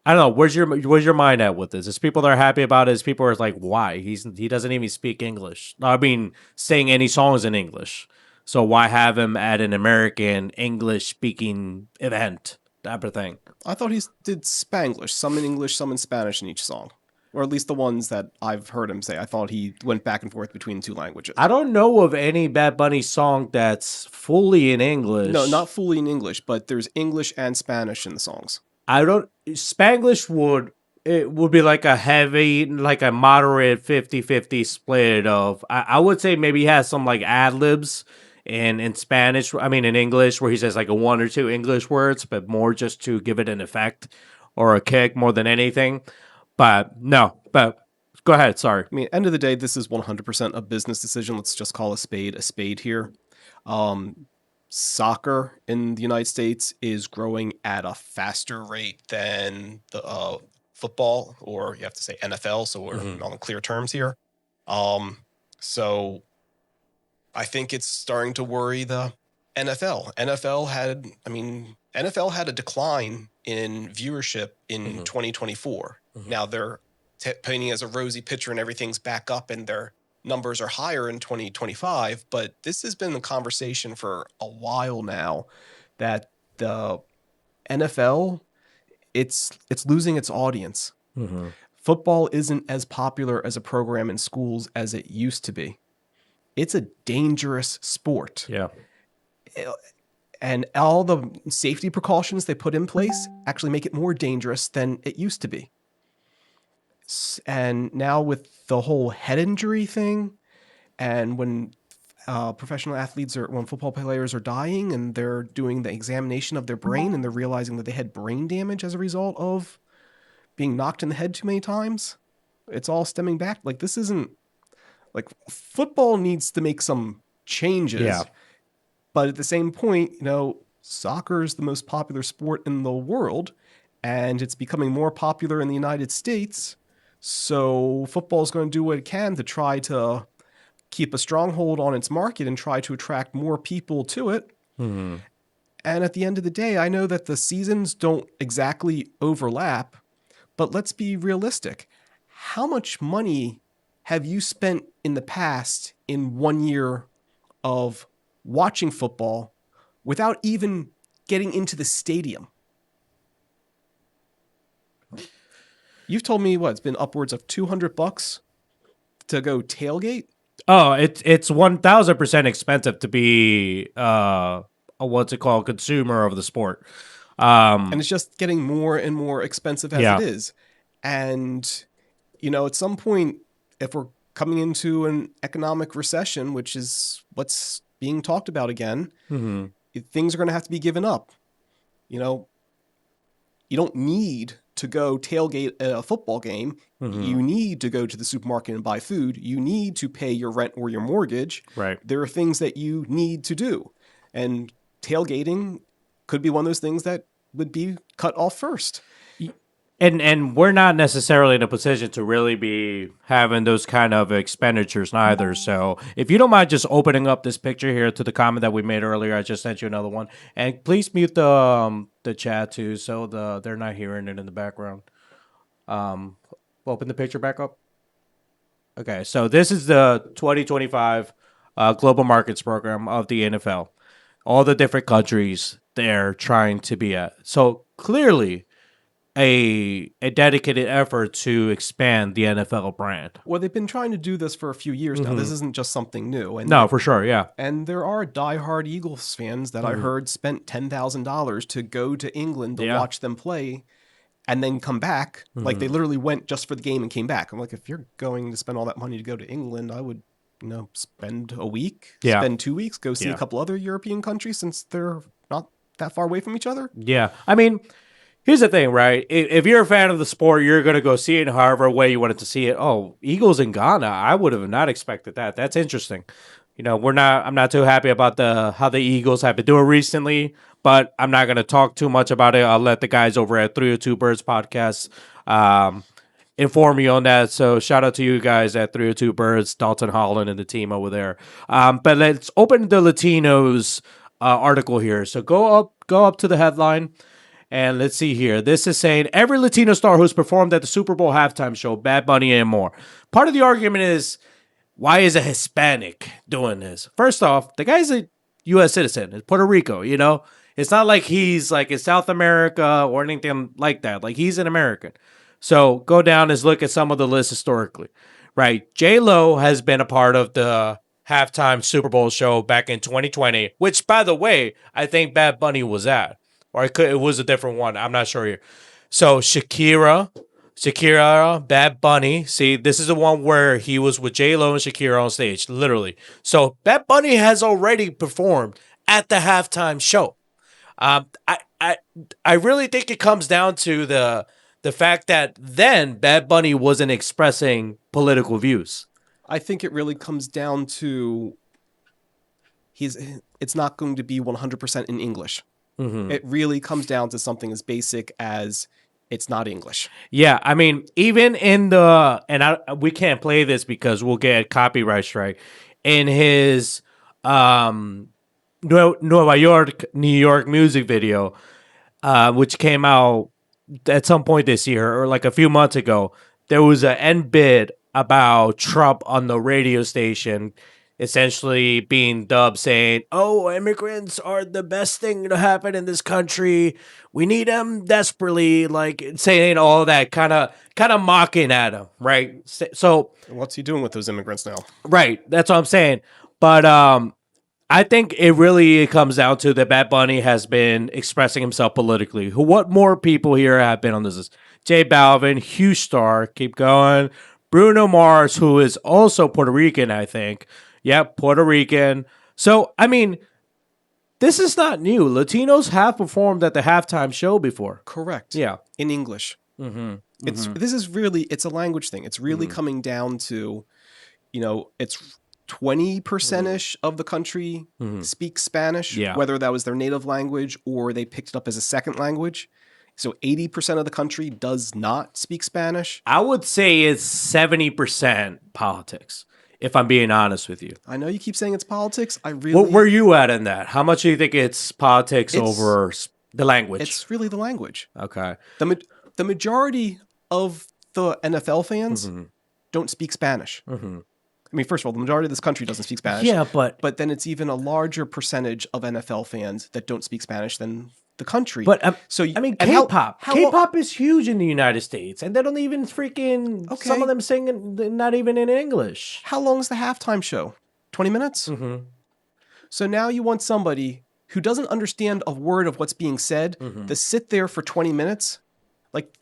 E: I don't know. Where's your mind at with this? Is people that are happy about it? Is people are like, why? He doesn't even speak English. I mean, sing any songs in English. So why have him at an American English speaking event type of thing?
F: I thought he did Spanglish, some in English, some in Spanish in each song. Or at least the ones that I've heard him say. I thought he went back and forth between the two languages.
E: I don't know of any Bad Bunny song that's fully in English.
F: No, not fully in English, but there's English and Spanish in the songs.
E: Spanglish would be like a heavy, like a moderate 50-50 split of, I would say maybe he has some like ad-libs in Spanish, in English, where he says like a one or two English words, but more just to give it an effect or a kick more than anything. But go ahead. Sorry.
F: End of the day, this is 100% a business decision. Let's just call a spade here. Soccer in the United States is growing at a faster rate than the football, or you have to say NFL. So we're on clear terms here. So I think it's starting to worry the NFL. NFL had a decline in viewership in 2024. Now they're painting as a rosy picture and everything's back up and their numbers are higher in 2025. But this has been the conversation for a while now that the NFL, it's losing its audience. Football isn't as popular as a program in schools as it used to be. It's a dangerous sport.
E: Yeah.
F: And all the safety precautions they put in place actually make it more dangerous than it used to be. And now with the whole head injury thing, and when when football players are dying and they're doing the examination of their brain and they're realizing that they had brain damage as a result of being knocked in the head too many times, it's all stemming back. Like, this isn't, like, football needs to make some changes.
E: Yeah.
F: But at the same point, soccer is the most popular sport in the world, and it's becoming more popular in the United States. So football is going to do what it can to try to keep a stronghold on its market and try to attract more people to it. And at the end of the day, I know that the seasons don't exactly overlap, but let's be realistic. How much money have you spent in the past in 1 year of watching football without even getting into the stadium? You've told me it's been upwards of $200 to go tailgate.
E: Oh, it's 1,000% expensive to be a what's it called, consumer of the sport.
F: And it's just getting more and more expensive as it is. And, at some point, if we're coming into an economic recession, which is what's being talked about again, things are going to have to be given up. You don't need to go tailgate at a football game. You need to go to the supermarket and buy food. You need to pay your rent or your mortgage.
E: Right.
F: There are things that you need to do. And tailgating could be one of those things that would be cut off first.
E: And we're not necessarily in a position to really be having those kind of expenditures neither. So if you don't mind just opening up this picture here to the comment that we made earlier, I just sent you another one. And please mute the chat too, so they're not hearing it in the background. Open the picture back up. Okay, so this is the 2025 Global Markets Program of the NFL. All the different countries they're trying to be at. So clearly a dedicated effort to expand the NFL brand.
F: Well, they've been trying to do this for a few years now. This isn't just something new. And
E: no, for sure, yeah.
F: And there are diehard Eagles fans that I heard spent $10,000 to go to England to watch them play and then come back. Like, they literally went just for the game and came back. I'm like, if you're going to spend all that money to go to England, I would, spend a week, spend 2 weeks, go see a couple other European countries since they're not that far away from each other.
E: Yeah. I mean, here's the thing, right? If you're a fan of the sport, you're going to go see it in however way you wanted to see it. Oh, Eagles in Ghana, I would have not expected that. That's interesting. I'm not too happy about how the Eagles have been doing recently, but I'm not going to talk too much about it. I'll let the guys over at 302 Birds podcast inform you on that. So shout out to you guys at 302 Birds, Dalton Holland and the team over there. But let's open the Latinos article here. So go up to the headline. And let's see here. This is saying every Latino star who's performed at the Super Bowl halftime show, Bad Bunny and more. Part of the argument is, why is a Hispanic doing this? First off, the guy's a U.S. citizen. It's Puerto Rico, It's not like he's like in South America or anything like that. Like, he's an American. So go down and look at some of the lists historically, right? J-Lo has been a part of the halftime Super Bowl show back in 2020, which, by the way, I think Bad Bunny was at. Or it was a different one. I'm not sure here. So Shakira, Bad Bunny. See, this is the one where he was with J-Lo and Shakira on stage, literally. So Bad Bunny has already performed at the halftime show. I really think it comes down to the fact that then Bad Bunny wasn't expressing political views.
F: I think it really comes down to it's not going to be 100% in English. It really comes down to something as basic as it's not English.
E: Yeah, I mean, even in we can't play this because we'll get copyright strike. In his New York music video, which came out at some point this year or like a few months ago, there was an end bit about Trump on the radio station, essentially being dubbed saying, "Oh, immigrants are the best thing to happen in this country. We need them desperately," like saying all that kind of mocking at him, right? So
F: what's he doing with those immigrants now?
E: Right, that's what I'm saying. But I think it comes down to that Bad Bunny has been expressing himself politically. What more people here have been on this list? J Balvin, huge star, keep going. Bruno Mars, who is also Puerto Rican, I think. Yep, Puerto Rican. So, I mean, this is not new. Latinos have performed at the halftime show before.
F: Correct.
E: Yeah.
F: In English. This is really, it's a language thing. It's really coming down to, it's 20%-ish of the country speaks Spanish, whether that was their native language or they picked it up as a second language. So 80% of the country does not speak Spanish.
E: I would say it's 70% politics, if I'm being honest with you.
F: I know you keep saying it's politics.
E: What were you at in that? How much do you think it's politics over the language?
F: It's really the language.
E: Okay.
F: The majority of the NFL fans don't speak Spanish. I mean, first of all, the majority of this country doesn't speak Spanish.
E: Yeah, but
F: then it's even a larger percentage of NFL fans that don't speak Spanish than the country.
E: But
F: so
E: I mean,
F: and how-
E: K-pop.
F: how-
E: K-pop is huge in the United States, and they don't even freaking. Some of them singing not even in English.
F: How long is the halftime show? 20 minutes.
E: Mm-hmm.
F: So now you want somebody who doesn't understand a word of what's being said to sit there for 20 minutes, like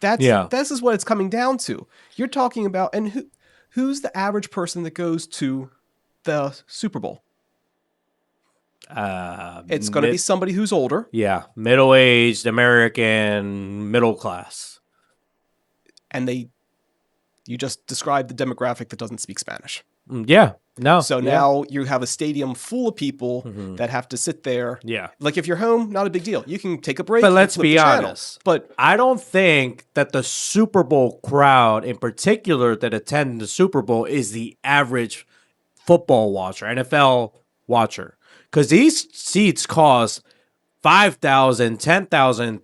F: this is what it's coming down to. You're talking about, and who's the average person that goes to the Super Bowl? It's going to be somebody who's older.
E: Yeah, middle-aged American, middle class.
F: And you just described the demographic that doesn't speak Spanish.
E: Yeah, no.
F: So now you have a stadium full of people that have to sit there.
E: Yeah.
F: Like if you're home, not a big deal. You can take a break.
E: But
F: you can
E: let's
F: flip
E: be
F: the channel.
E: honest.
F: But
E: I don't think that the Super Bowl crowd in particular that attend the Super Bowl is the average football watcher, NFL watcher. Because these seats cost $5,000, $10,000,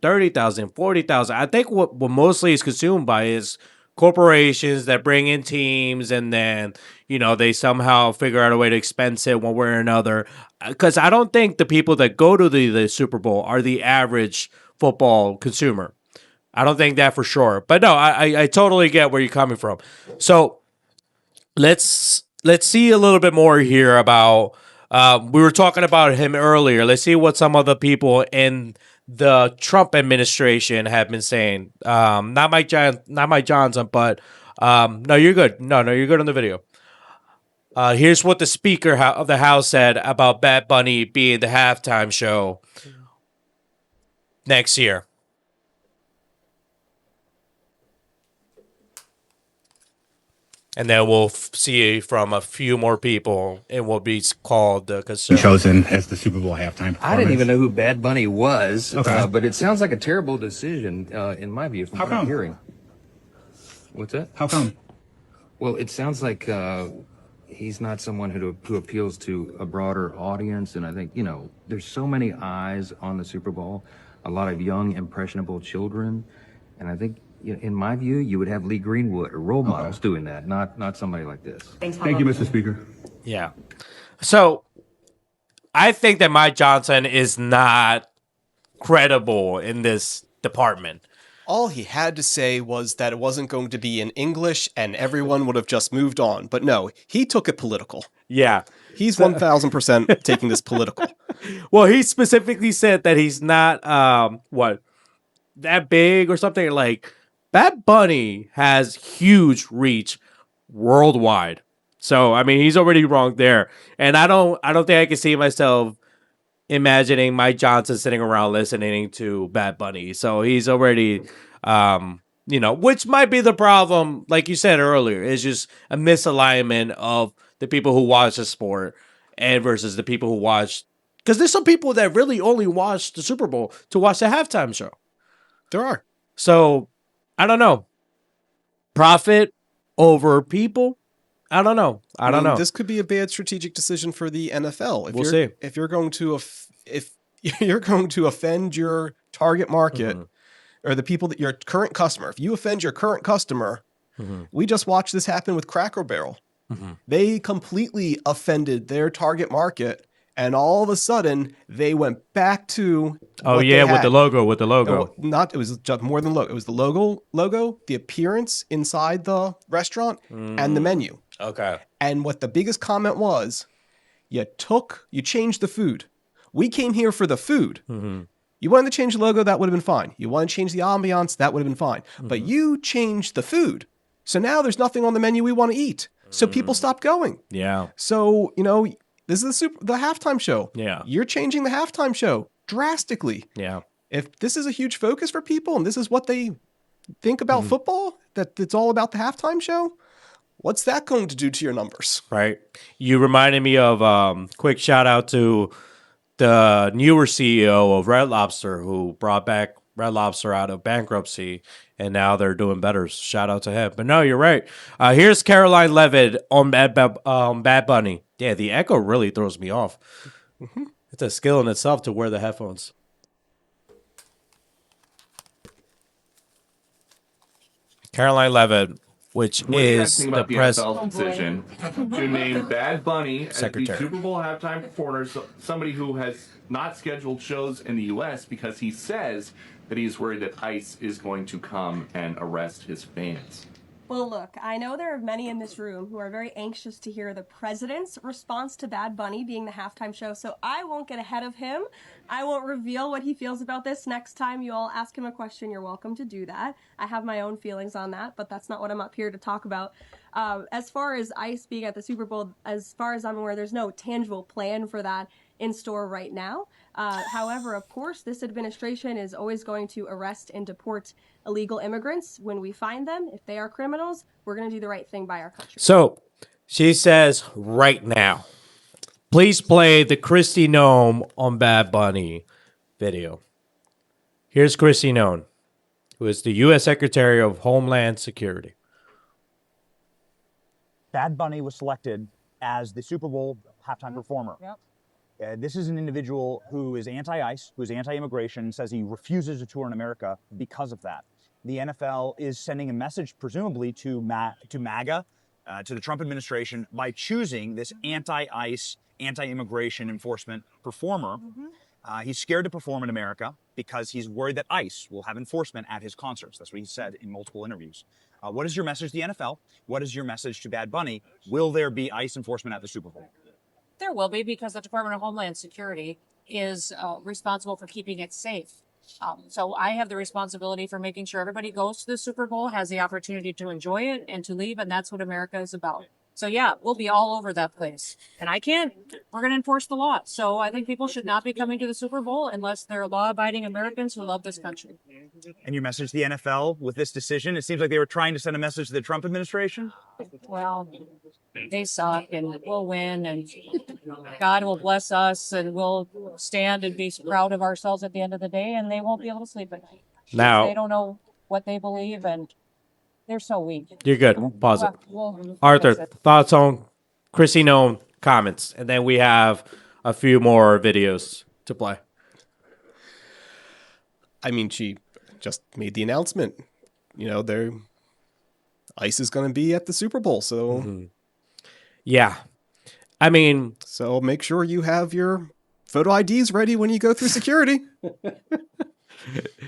E: $30,000, $40,000. I think what mostly is consumed by is corporations that bring in teams, and then they somehow figure out a way to expense it one way or another. Because I don't think the people that go to the Super Bowl are the average football consumer. I don't think that for sure. But no, I totally get where you're coming from. So let's see a little bit more here about. We were talking about him earlier. Let's see what some of the people in the Trump administration have been saying. Not Mike Johnson, but no, you're good. No, you're good on the video. Here's what the Speaker of the House said about Bad Bunny being the halftime show next year. And then we'll see from a few more people in what be called the concern.
S: Chosen as the Super Bowl halftime.
T: I didn't even know who Bad Bunny was,
S: Okay.
T: but it sounds like a terrible decision in my view from
S: How
T: what I'm
S: come?
T: hearing. What's that?
S: How come?
T: Well, it sounds like he's not someone who appeals to a broader audience, and I think there's so many eyes on the Super Bowl, a lot of young impressionable children, and I think. In my view, you would have Lee Greenwood or role models doing that, not somebody like this.
S: Thank you, Mr. Speaker.
E: Yeah. So I think that Mike Johnson is not credible in this department.
F: all he had to say was that it wasn't going to be in English and everyone would have just moved on. But no, he took it political.
E: Yeah.
F: He's 1000% taking this political.
E: Well, he specifically said that he's not, that big or something. Like, Bad Bunny has huge reach worldwide. So, I mean, he's already wrong there. And I don't think I can see myself imagining Mike Johnson sitting around listening to Bad Bunny. So he's already, which might be the problem, like you said earlier, is just a misalignment of the people who watch the sport and versus the people who watch. Because there's some people that really only watch the Super Bowl to watch the halftime show.
F: There are.
E: So, I don't know. Profit over people? I don't know. I don't know.
F: This could be a bad strategic decision for the NFL.
E: We'll see.
F: If you're going to if you're going to offend your target market or the people that your current customer, if you offend your current customer, we just watched this happen with Cracker Barrel. They completely offended their target market, and all of a sudden they went back to
E: with the logo.
F: It was just more than logo. It was the logo, the appearance inside the restaurant, and the menu.
E: Okay.
F: And what the biggest comment was, you changed the food. We came here for the food. You wanted to change the logo, that would have been fine. You wanted to change the ambiance, that would have been fine. But you changed the food. So now there's nothing on the menu we want to eat. So people stop going.
E: Yeah.
F: So, this is the halftime show.
E: Yeah.
F: You're changing the halftime show drastically.
E: Yeah.
F: If this is a huge focus for people and this is what they think about football, that it's all about the halftime show, what's that going to do to your numbers?
E: Right. You reminded me of quick shout out to the newer CEO of Red Lobster who brought back Red Lobster out of bankruptcy, and now they're doing better. Shout out to him. But no, you're right. Here's Caroline Levitt on Bad Bunny. Yeah, the echo really throws me off. It's a skill in itself to wear the headphones. Caroline Levitt which
U: What do you guys
E: is
U: think
E: the
U: about the NFL's decision to name Bad Bunny as the Super Bowl halftime performer, somebody who has not scheduled shows in the U.S. because he says that he's worried that ICE is going to come and arrest his fans?
V: Well, look, I know there are many in this room who are very anxious to hear the president's response to Bad Bunny being the halftime show, so I won't get ahead of him. I won't reveal what he feels about this. Next time you all ask him a question, you're welcome to do that. I have my own feelings on that, but that's not what I'm up here to talk about. As far as ICE being at the Super Bowl, as far as I'm aware, there's no tangible plan for that in store right now. However, of course, this administration is always going to arrest and deport illegal immigrants when we find them. If they are criminals, we're going to do the right thing by our country.
E: So she says right now, please play the Christy Nome on Bad Bunny video. Here's Christy Nome, who is the U.S. Secretary of Homeland Security.
W: Bad Bunny was selected as the Super Bowl halftime performer. This is an individual who is anti-ICE, who is anti-immigration, says he refuses to tour in America because of that. The NFL is sending a message, presumably, to MAGA, to the Trump administration, by choosing this anti-ICE, anti-immigration enforcement performer. He's scared to perform in America because he's worried that ICE will have enforcement at his concerts. That's what he said in multiple interviews. What is your message to the NFL? What is your message to Bad Bunny? Will there be ICE enforcement at the Super Bowl?
X: There will be, because the Department of Homeland Security is responsible for keeping it safe. So I have the responsibility for making sure everybody goes to the Super Bowl, has the opportunity to enjoy it and to leave, and that's what America is about. So yeah, we'll be all over that place. And we're going to enforce the law. So I think people should not be coming to the Super Bowl unless they're law-abiding Americans who love this country.
W: And your message to the NFL with this decision? It seems like they were trying to send a message to the Trump administration.
X: Well, they suck, and we'll win, and God will bless us, and we'll stand and be proud of ourselves at the end of the day, and they won't be able to sleep at night.
E: Now,
X: they don't know what they believe, and they're so weak.
E: You're good. Pause it.
X: We'll
E: Arthur,
X: fix it.
E: thoughts on Chrissy Nome comments, and then we have a few more videos to play.
F: I mean, she just made the announcement. You know, ICE is going to be at the Super Bowl, so
E: yeah. I mean,
F: so make sure you have your photo IDs ready when you go through security.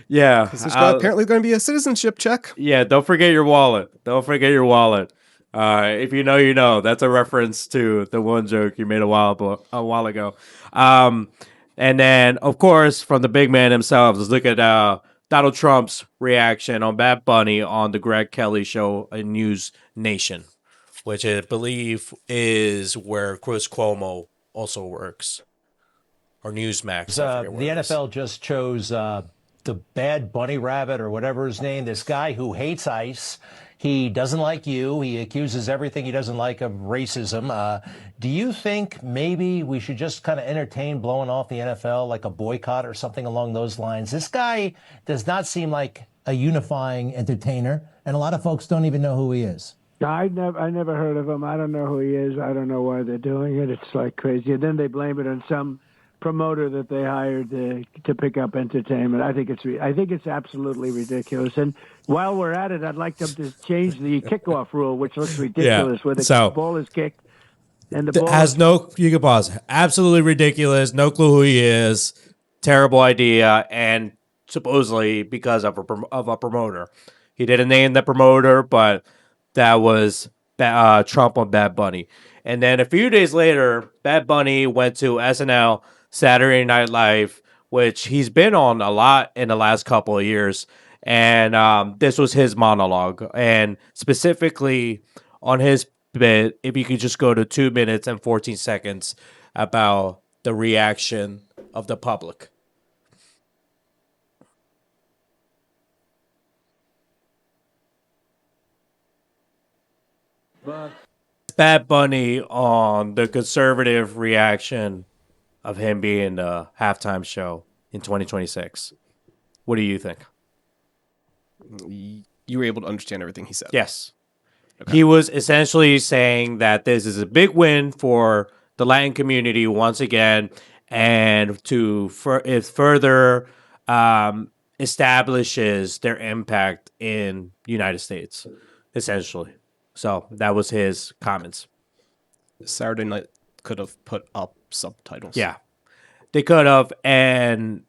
E: Yeah.
F: There's apparently going to be a citizenship check.
E: Yeah, don't forget your wallet. Don't forget your wallet. If you know, you know. That's a reference to the one joke you made a while ago. And then, of course, from the big man himself, let's look at Donald Trump's reaction on Bad Bunny on the Greg Kelly show, a News Nation, which I believe is where Chris Cuomo also works, or Newsmax.
Y: The NFL just chose the Bad Bunny rabbit, or whatever his name, this guy who hates ICE. He doesn't like you. He accuses everything he doesn't like of racism. Do you think maybe we should just kind of entertain blowing off the NFL, like a boycott or something along those lines? This guy does not seem like a unifying entertainer, and a lot of folks don't even know who he is.
Z: I never heard of him. I don't know who he is. I don't know why they're doing it. It's like crazy. And then they blame it on some promoter that they hired to pick up entertainment. I think it's absolutely ridiculous. And while we're at it, I'd like them to change the kickoff rule, which looks ridiculous, where the ball is kicked and the ball
E: has no. You can pause. Absolutely ridiculous. No clue who he is. Terrible idea, and supposedly because of a promoter. He didn't name the promoter, but that was Trump on Bad Bunny. And then a few days later, Bad Bunny went to SNL, Saturday Night Live, which he's been on a lot in the last couple of years. And this was his monologue. And specifically on his bit, if you could just go to 2 minutes and 14 seconds about the reaction of the public. Bad Bunny on the conservative reaction of him being the halftime show in 2026. What do you think?
F: You were able to understand everything he said.
E: Yes. Okay. He was essentially saying that this is a big win for the Latin community once again, and it further establishes their impact in the United States. essentially. So that was his comments.
F: Saturday Night could have put up subtitles.
E: Yeah, they could have. And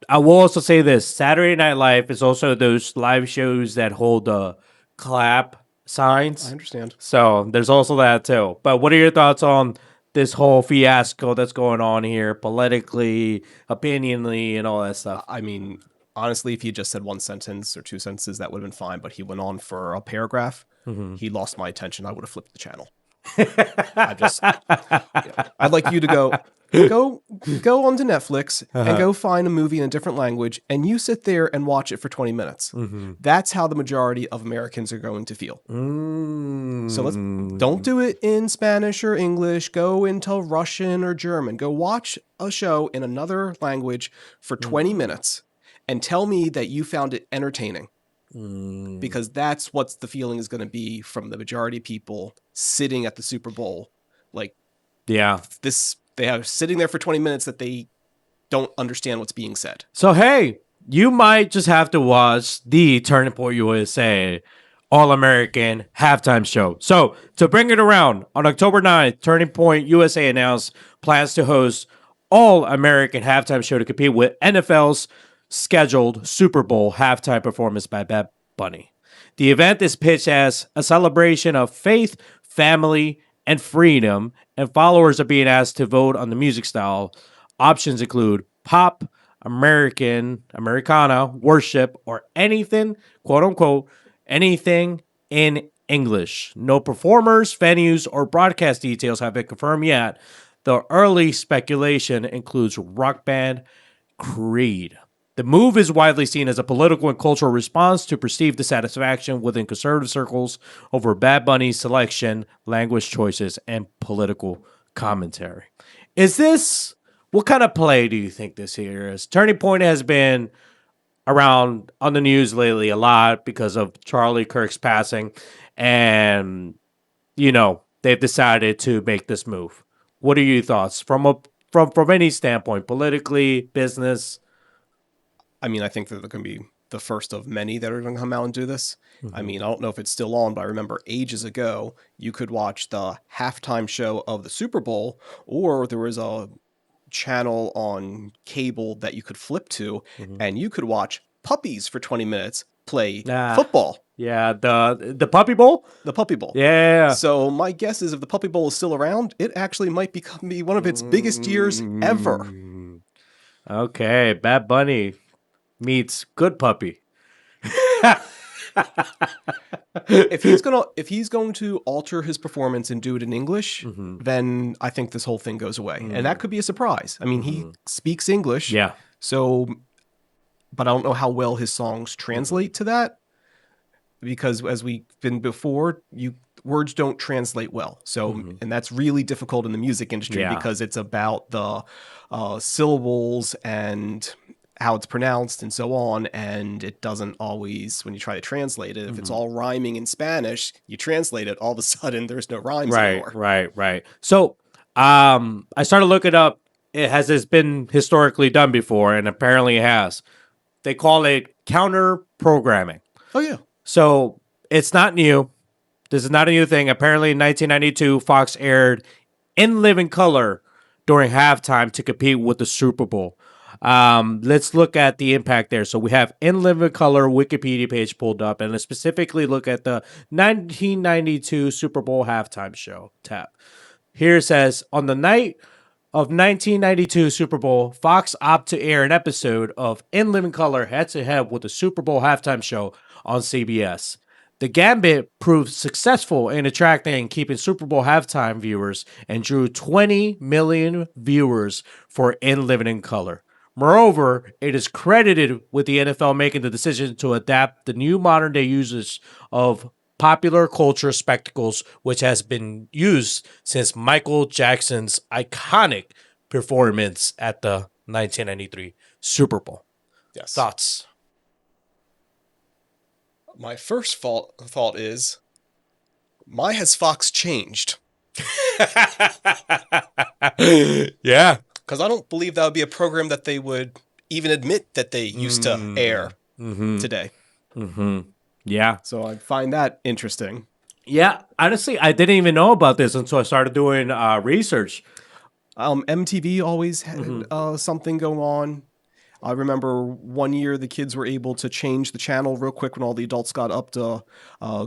E: I will also say this: Saturday Night Live is also those live shows that hold the clap signs.
F: I understand.
E: So there's also that too. But what are your thoughts on this whole fiasco that's going on here, politically, opinionally, and all that stuff?
F: I mean, honestly, if he just said one sentence or two sentences, that would have been fine. But he went on for a paragraph. He lost my attention. I would have flipped the channel. I'd like you to go onto Netflix and go find a movie in a different language, and you sit there and watch it for 20 minutes. That's how the majority of Americans are going to feel. So don't do it in Spanish or English. Go into Russian or German. Go watch a show in another language for 20 minutes and tell me that you found it entertaining. Because that's what the feeling is going to be from the majority of people sitting at the Super Bowl. Like, they are sitting there for 20 minutes that they don't understand what's being said.
E: So, hey, you might just have to watch the Turning Point USA All-American halftime show. So, to bring it around, on October 9th, Turning Point USA announced plans to host All-American halftime show to compete with NFL's scheduled Super Bowl halftime performance by Bad Bunny. The event is pitched as a celebration of faith, family, and freedom, and followers are being asked to vote on the music style. Options include pop, Americana, worship, or anything, quote unquote, anything in English. No performers, venues, or broadcast details have been confirmed yet. The early speculation includes rock band Creed. The move is widely seen as a political and cultural response to perceived dissatisfaction within conservative circles over Bad Bunny's selection, language choices, and political commentary. What kind of play do you think this here is? Turning Point has been around on the news lately a lot because of Charlie Kirk's passing, and, they've decided to make this move. What are your thoughts from any standpoint, politically, business?
F: I mean, I think that they're going to be the first of many that are going to come out and do this. I mean, I don't know if it's still on, but I remember ages ago, you could watch the halftime show of the Super Bowl, or there was a channel on cable that you could flip to, and you could watch puppies for 20 minutes play football.
E: Yeah, the Puppy Bowl?
F: The Puppy Bowl.
E: Yeah.
F: So my guess is if the Puppy Bowl is still around, it actually might be one of its biggest years ever.
E: Okay, Bad Bunny meets Good Puppy.
F: If he's going to alter his performance and do it in English, then I think this whole thing goes away. And that could be a surprise. I mean, he speaks English.
E: Yeah.
F: So, but I don't know how well his songs translate to that, because as we've been before, words don't translate well. So, and that's really difficult in the music industry because it's about the syllables and how it's pronounced and so on, and it doesn't always, when you try to translate it, if it's all rhyming in Spanish, you translate it, all of a sudden there's no rhymes anymore.
E: Right. So I started looking up, has this been historically done before? And apparently it has. They call it counter programming.
F: Oh yeah.
E: So it's not new. This is not a new thing. Apparently in 1992, Fox aired In Living Color during halftime to compete with the Super Bowl. Let's look at the impact there. So we have In Living Color Wikipedia page pulled up, and let's specifically look at the 1992 Super Bowl halftime show tab. Here it says, on the night of 1992 Super Bowl, Fox opted to air an episode of In Living Color head-to-head with the Super Bowl halftime show on CBS. The gambit proved successful in attracting and keeping Super Bowl halftime viewers and drew 20 million viewers for In Living in Color. Moreover, it is credited with the NFL making the decision to adapt the new modern-day usage of popular culture spectacles, which has been used since Michael Jackson's iconic performance at the 1993 Super Bowl.
F: Yes.
E: Thoughts?
F: My first thought is, why has Fox changed?
E: Yeah.
F: Because I don't believe that would be a program that they would even admit that they used to air today.
E: Yeah.
F: So I find that interesting.
E: Yeah, honestly, I didn't even know about this until I started doing research.
F: MTV always had something go on. I remember one year the kids were able to change the channel real quick when all the adults got up to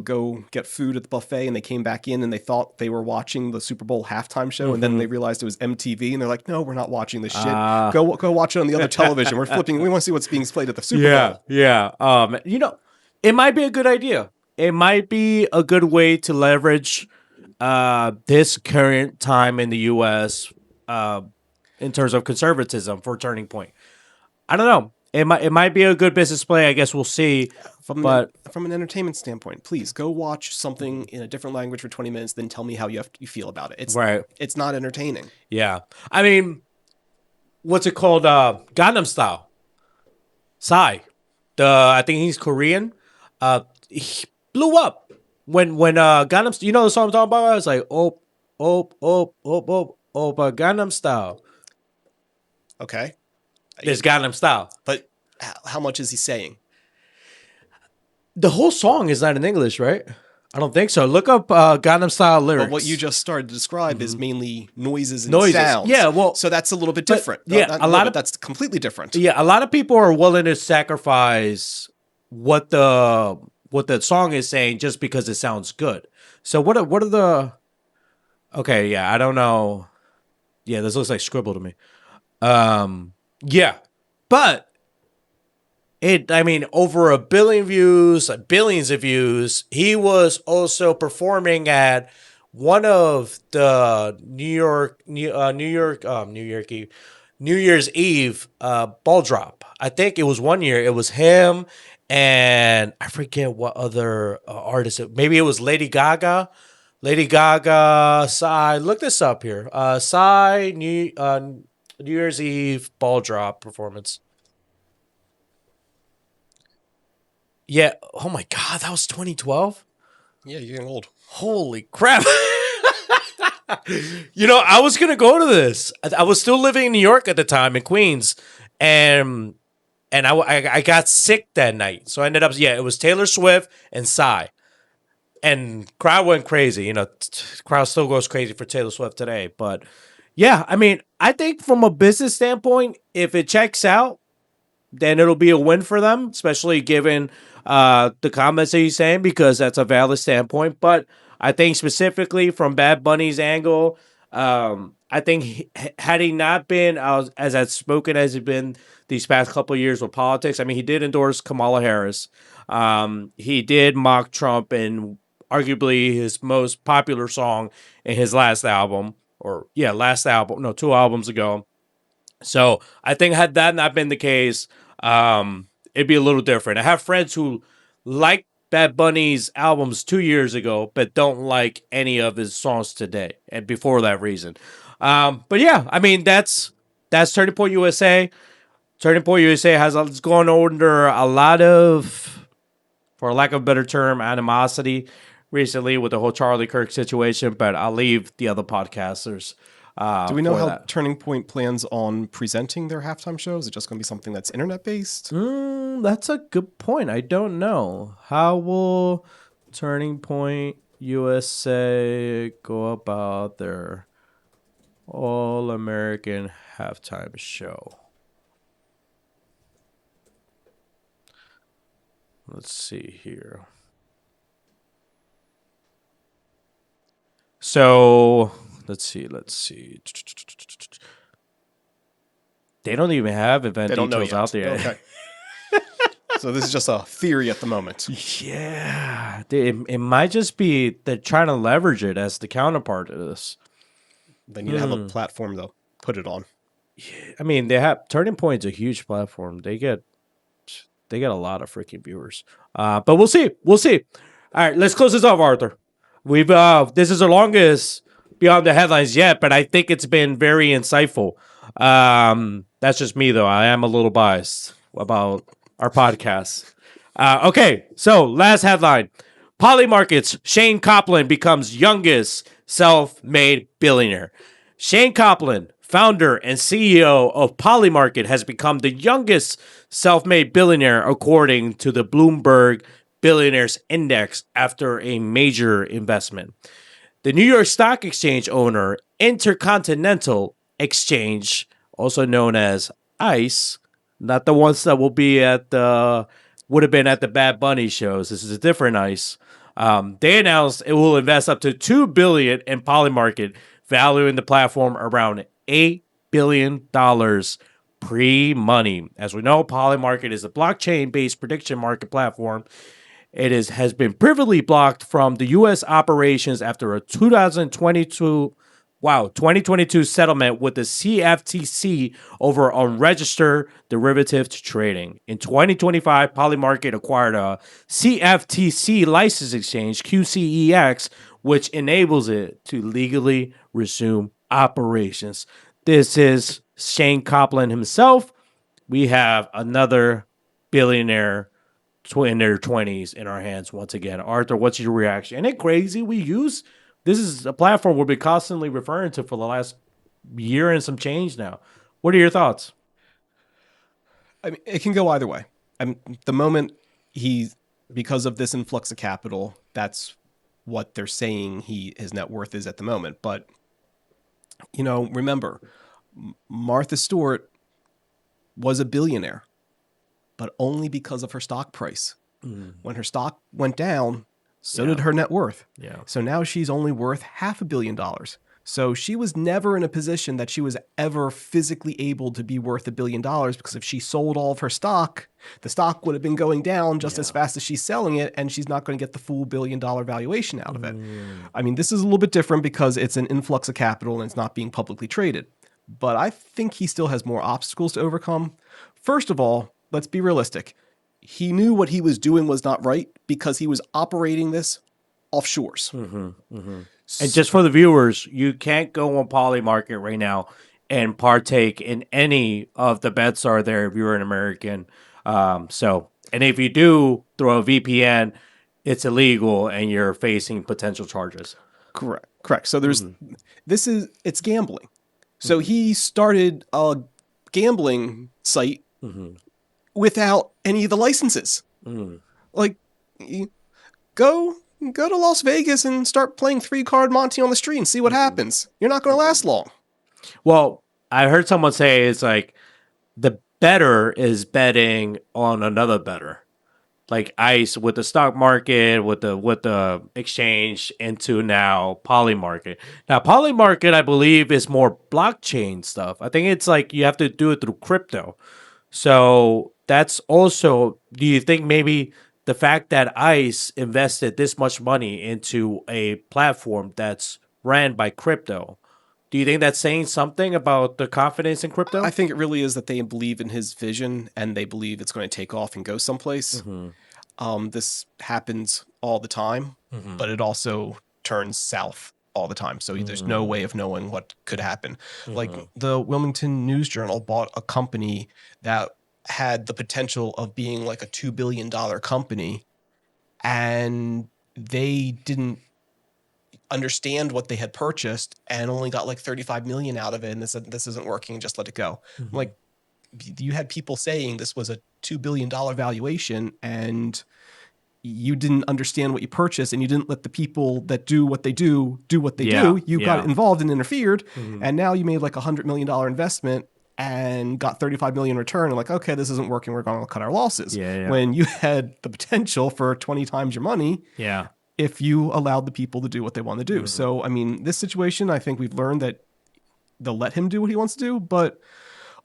F: go get food at the buffet, and they came back in and they thought they were watching the Super Bowl halftime show, and then they realized it was MTV, and they're like, "No, we're not watching this shit. Go watch it on the other television. We're flipping. We want to see what's being played at the Super Bowl."
E: Yeah. It might be a good idea. It might be a good way to leverage this current time in the U.S. In terms of conservatism for Turning Point. I don't know. It might be a good business play. I guess we'll see.
F: From an entertainment standpoint, please go watch something in a different language for 20 minutes, then tell me how you feel about it. It's not entertaining.
E: Yeah. I mean, what's it called? Gangnam Style. Psy. I think he's Korean. He blew up when Gangnam. You know the song I'm talking about? It's like oh, but Gangnam Style.
F: Okay.
E: There's Gangnam Style.
F: But how much is he saying?
E: The whole song is not in English, right? I don't think so. Look up Gangnam Style lyrics.
F: But what you just started to describe is mainly noises and sounds.
E: Yeah, well,
F: so that's a little bit different. That's completely different.
E: Yeah, a lot of people are willing to sacrifice what the song is saying just because it sounds good. So what are the? Okay, yeah, I don't know. Yeah, this looks like scribble to me. Yeah, but over 1 billion views, billions of views. He was also performing at one of the New Year's Eve ball drop. I think it was one year. It was him and I forget what other artist. Maybe it was Lady Gaga. Psy. Look this up here. Psy New Year's Eve ball drop performance. Yeah. Oh my God, that was 2012.
F: Yeah, you're getting old.
E: Holy crap! I was gonna go to this. I was still living in New York at the time in Queens, and I got sick that night. So I ended up. Yeah, it was Taylor Swift and Psy, and crowd went crazy. Crowd still goes crazy for Taylor Swift today, but. Yeah, I think from a business standpoint, if it checks out, then it'll be a win for them, especially given the comments that he's saying, because that's a valid standpoint. But I think specifically from Bad Bunny's angle, I think had he not been as outspoken as he's been these past couple of years with politics, he did endorse Kamala Harris. He did mock Trump in arguably his most popular song in his last album. 2 albums ago. So I think had that not been the case, it'd be a little different. I have friends who like Bad Bunny's albums 2 years ago, but don't like any of his songs today, and before that reason. But yeah, that's Turning Point USA. Turning Point USA has gone under a lot of, for lack of a better term, animosity recently with the whole Charlie Kirk situation, but I'll leave the other podcasters.
F: Do we know how Turning Point plans on presenting their halftime show? Is it just going to be something that's internet-based?
E: That's a good point. I don't know. How will Turning Point USA go about their All-American halftime show? Let's see here. So, let's see. They don't even have event details out there.
F: Okay. So this is just a theory at the moment.
E: Yeah. It might just be they're trying to leverage it as the counterpart to this.
F: They need to have a platform, though. Put it on.
E: Yeah, they have Turning Point's a huge platform. They get a lot of freaking viewers. But we'll see. All right, let's close this off, Arthur. We've this is the longest Beyond the Headlines yet, but I think it's been very insightful. That's just me, though. I am a little biased about our podcast. Okay, so last headline. Polymarket's Shane Copland becomes youngest self-made billionaire. Shane Copland, founder and CEO of Polymarket, has become the youngest self-made billionaire according to the Bloomberg billionaires index after a major investment. The New York Stock Exchange owner, Intercontinental Exchange, also known as ICE, not the ones that would have been at the Bad Bunny shows. This is a different ICE. They announced it will invest up to $2 billion in Polymarket, valuing the platform around $8 billion pre-money. As we know, Polymarket is a blockchain-based prediction market platform. It has been previously blocked from the U.S. operations after a 2022 settlement with the CFTC over unregistered derivative trading. In 2025, Polymarket acquired a CFTC license exchange, QCEX, which enables it to legally resume operations. This is Shane Copland himself. We have another billionaire in their 20s in our hands once again. Arthur, what's your reaction? Isn't it crazy? This is a platform we've been constantly referring to for the last year and some change now. What are your thoughts?
F: I mean, it can go either way. The moment because of this influx of capital, that's what they're saying his net worth is at the moment. But, remember, Martha Stewart was a billionaire, but only because of her stock price. When her stock went down, so did her net worth.
E: Yeah.
F: So now she's only worth $500 million. So she was never in a position that she was ever physically able to be worth $1 billion, because if she sold all of her stock, the stock would have been going down just as fast as she's selling it, and she's not going to get the full $1 billion valuation out of it. I mean, this is a little bit different because it's an influx of capital and it's not being publicly traded. But I think he still has more obstacles to overcome. First of all, let's be realistic. He knew what he was doing was not right because he was operating this offshores.
E: And just for the viewers, you can't go on Polymarket right now and partake in any of the bets are there if you're an American. And if you do throw a VPN, it's illegal and you're facing potential charges.
F: Correct. So it's gambling. So he started a gambling site without any of the licenses. Like, go to Las Vegas and start playing 3-card Monte on the street and see what happens. You're not going to last long.
E: Well, I heard someone say it's like the bettor is betting on another bettor. Like ICE with the stock market, with the exchange into now Polymarket. Now Polymarket, I believe, is more blockchain stuff. I think it's like you have to do it through crypto. So that's also, do you think maybe the fact that ICE invested this much money into a platform that's ran by crypto, do you think that's saying something about the confidence in crypto?
F: I think it really is that they believe in his vision and they believe it's going to take off and go someplace. This happens all the time, but it also turns south all the time. So there's no way of knowing what could happen. Like the Wilmington News Journal bought a company that had the potential of being like a $2 billion company, and they didn't understand what they had purchased and only got like 35 million out of it, and they said, this isn't working, just let it go. Like, you had people saying this was a $2 billion valuation, and you didn't understand what you purchased, and you didn't let the people that do what they do what they do. You got involved and interfered, and now you made like $100 million investment and got 35 million return, and like, okay, this isn't working, we're going to cut our losses. When you had the potential for 20 times your money. If you allowed the people to do what they want to do. So, I mean, this situation, I think we've learned that they'll let him do what he wants to do. But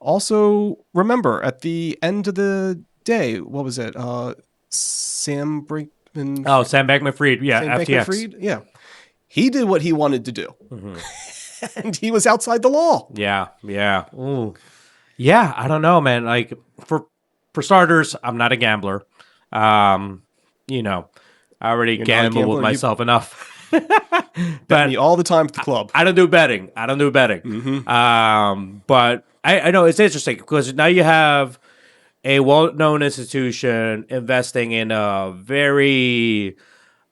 F: also, remember, at the end of the day, what was it? Sam Bankman-Fried.
E: Oh, Sam Bankman-Fried. Yeah,
F: Sam
E: FTX.
F: Bankman-Fried. Yeah. He did what he wanted to do. And he was outside the law.
E: Yeah. Ooh. Yeah, I don't know, man. Like, for starters, I'm not a gambler. I already gamble with myself enough.
F: Bet me all the time at the club.
E: I don't do betting. But I know it's interesting because now you have a well-known institution investing in a very,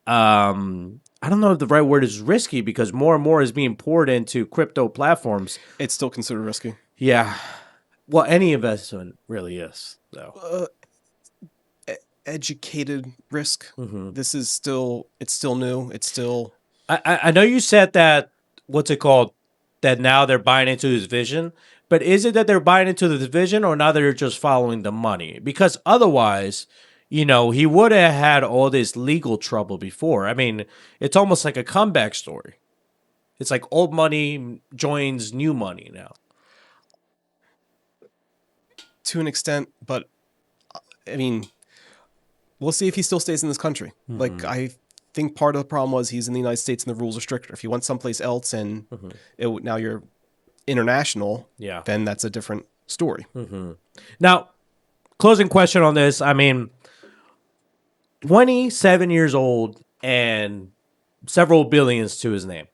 E: I don't know if the right word is risky, because more and more is being poured into crypto platforms.
F: It's still considered risky.
E: Yeah. Well, any investment really is, though.
F: educated risk. This is still new. It's still.
E: I know you said that, what's it called, that now they're buying into his vision, but is it that they're buying into the vision, or now they're just following the money? Because otherwise, he would have had all this legal trouble before. I mean, it's almost like a comeback story. It's like old money joins new money now.
F: To an extent, but I mean, we'll see if he still stays in this country. Like, I think part of the problem was he's in the United States and the rules are stricter. If he went someplace else and now you're international, then that's a different story.
E: Now, closing question on this. I mean, 27 years old and several billions to his name.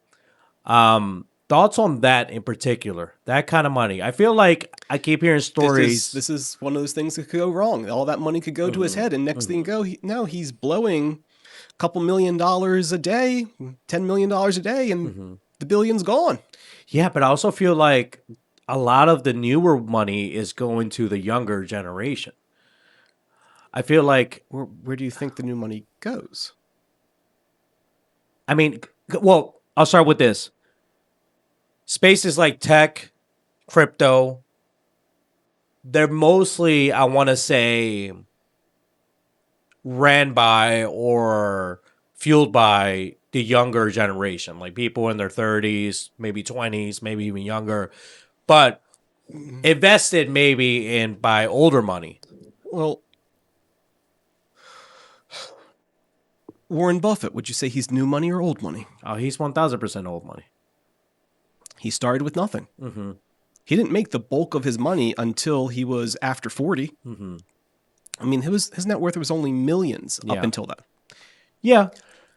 E: Thoughts on that in particular? That kind of money. I feel like I keep hearing stories.
F: This is one of those things that could go wrong. All that money could go to his head, and next thing you go, he's blowing a couple $1 million a day, $10 million a day, and the billion's gone.
E: Yeah, but I also feel like a lot of the newer money is going to the younger generation. I feel like...
F: Where do you think the new money goes?
E: I mean, well, I'll start with this. Spaces like tech, crypto, they're mostly, I want to say, ran by or fueled by the younger generation, like people in their 30s, maybe 20s, maybe even younger, but invested maybe in by older money.
F: Well, Warren Buffett, would you say he's new money or old money?
E: Oh, he's 1,000% old money.
F: He started with nothing. He didn't make the bulk of his money until he was after 40. I mean, his net worth was only millions up until that.
E: Yeah.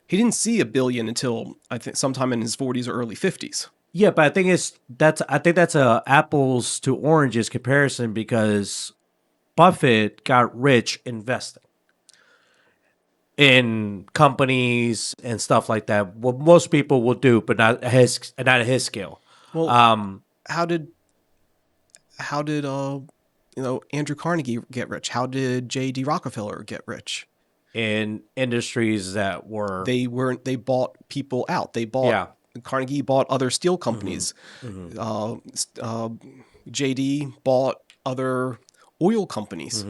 F: He didn't see $1 billion until, I think, sometime in his 40s or early 50s.
E: Yeah, but I think that's a apples to oranges comparison, because Buffett got rich investing in companies and stuff like that. What most people will do, but not at his scale.
F: Well, how did Andrew Carnegie get rich? How did J.D. Rockefeller get rich?
E: In industries that were...
F: They bought people out. Carnegie bought other steel companies. J.D. bought other oil companies.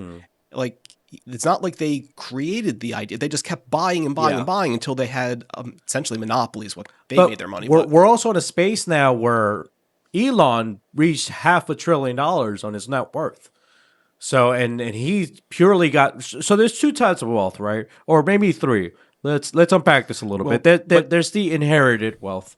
F: Like, it's not like they created the idea. They just kept buying and buying and buying until they had essentially monopolies. What they made their money.
E: We're also in a space now where Elon reached $500 billion on his net worth. So and he purely got. So there's two types of wealth, right? Or maybe three. Let's unpack this a little bit. There's the inherited wealth.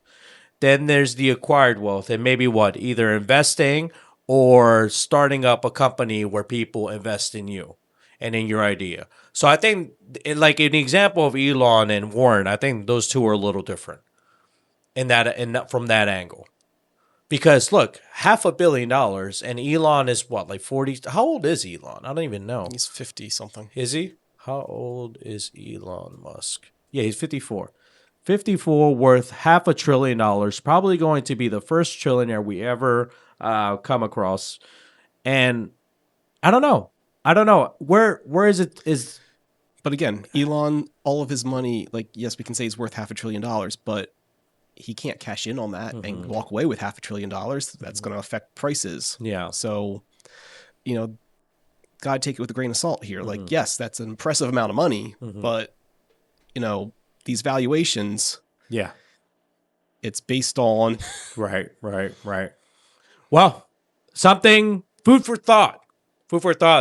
E: Then there's the acquired wealth, and maybe either investing or starting up a company where people invest in you and in your idea. So I think, like an example of Elon and Warren, I think those two are a little different from that angle. Because look, $500 million, and Elon is like 40. How old is Elon? I don't even know.
F: He's 50 something.
E: Is he? How old is Elon Musk? Yeah, he's 54. 54, worth $500 billion, probably going to be the first trillionaire we ever come across. And I don't know. Where is it?
F: But again, Elon, all of his money, like, yes, we can say he's worth $500 billion, but he can't cash in on that and walk away with $500 billion. That's going to affect prices.
E: Yeah.
F: So, gotta take it with a grain of salt here. Like, yes, that's an impressive amount of money, but these valuations, it's based on
E: right. Well, food for thought.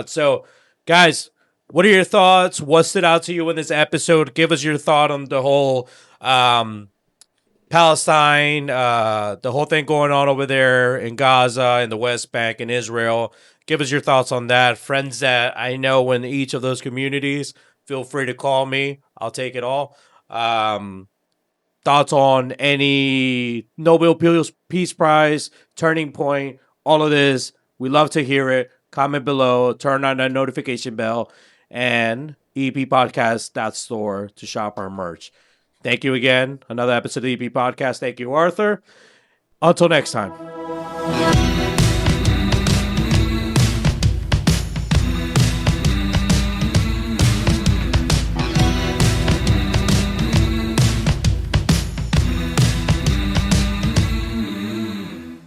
E: So, guys, what are your thoughts? What stood out to you in this episode? Give us your thought on the whole Palestine, the whole thing going on over there in Gaza, in the West Bank, in Israel. Give us your thoughts on that. Friends that I know in each of those communities, feel free to call me. I'll take it all. Thoughts on any Nobel Peace Prize, turning point, all of this. We love to hear it. Comment below, turn on that notification bell, and eppodcast.store to shop our merch. Thank you again. Another episode of the EP Podcast. Thank you, Arthur. Until next time.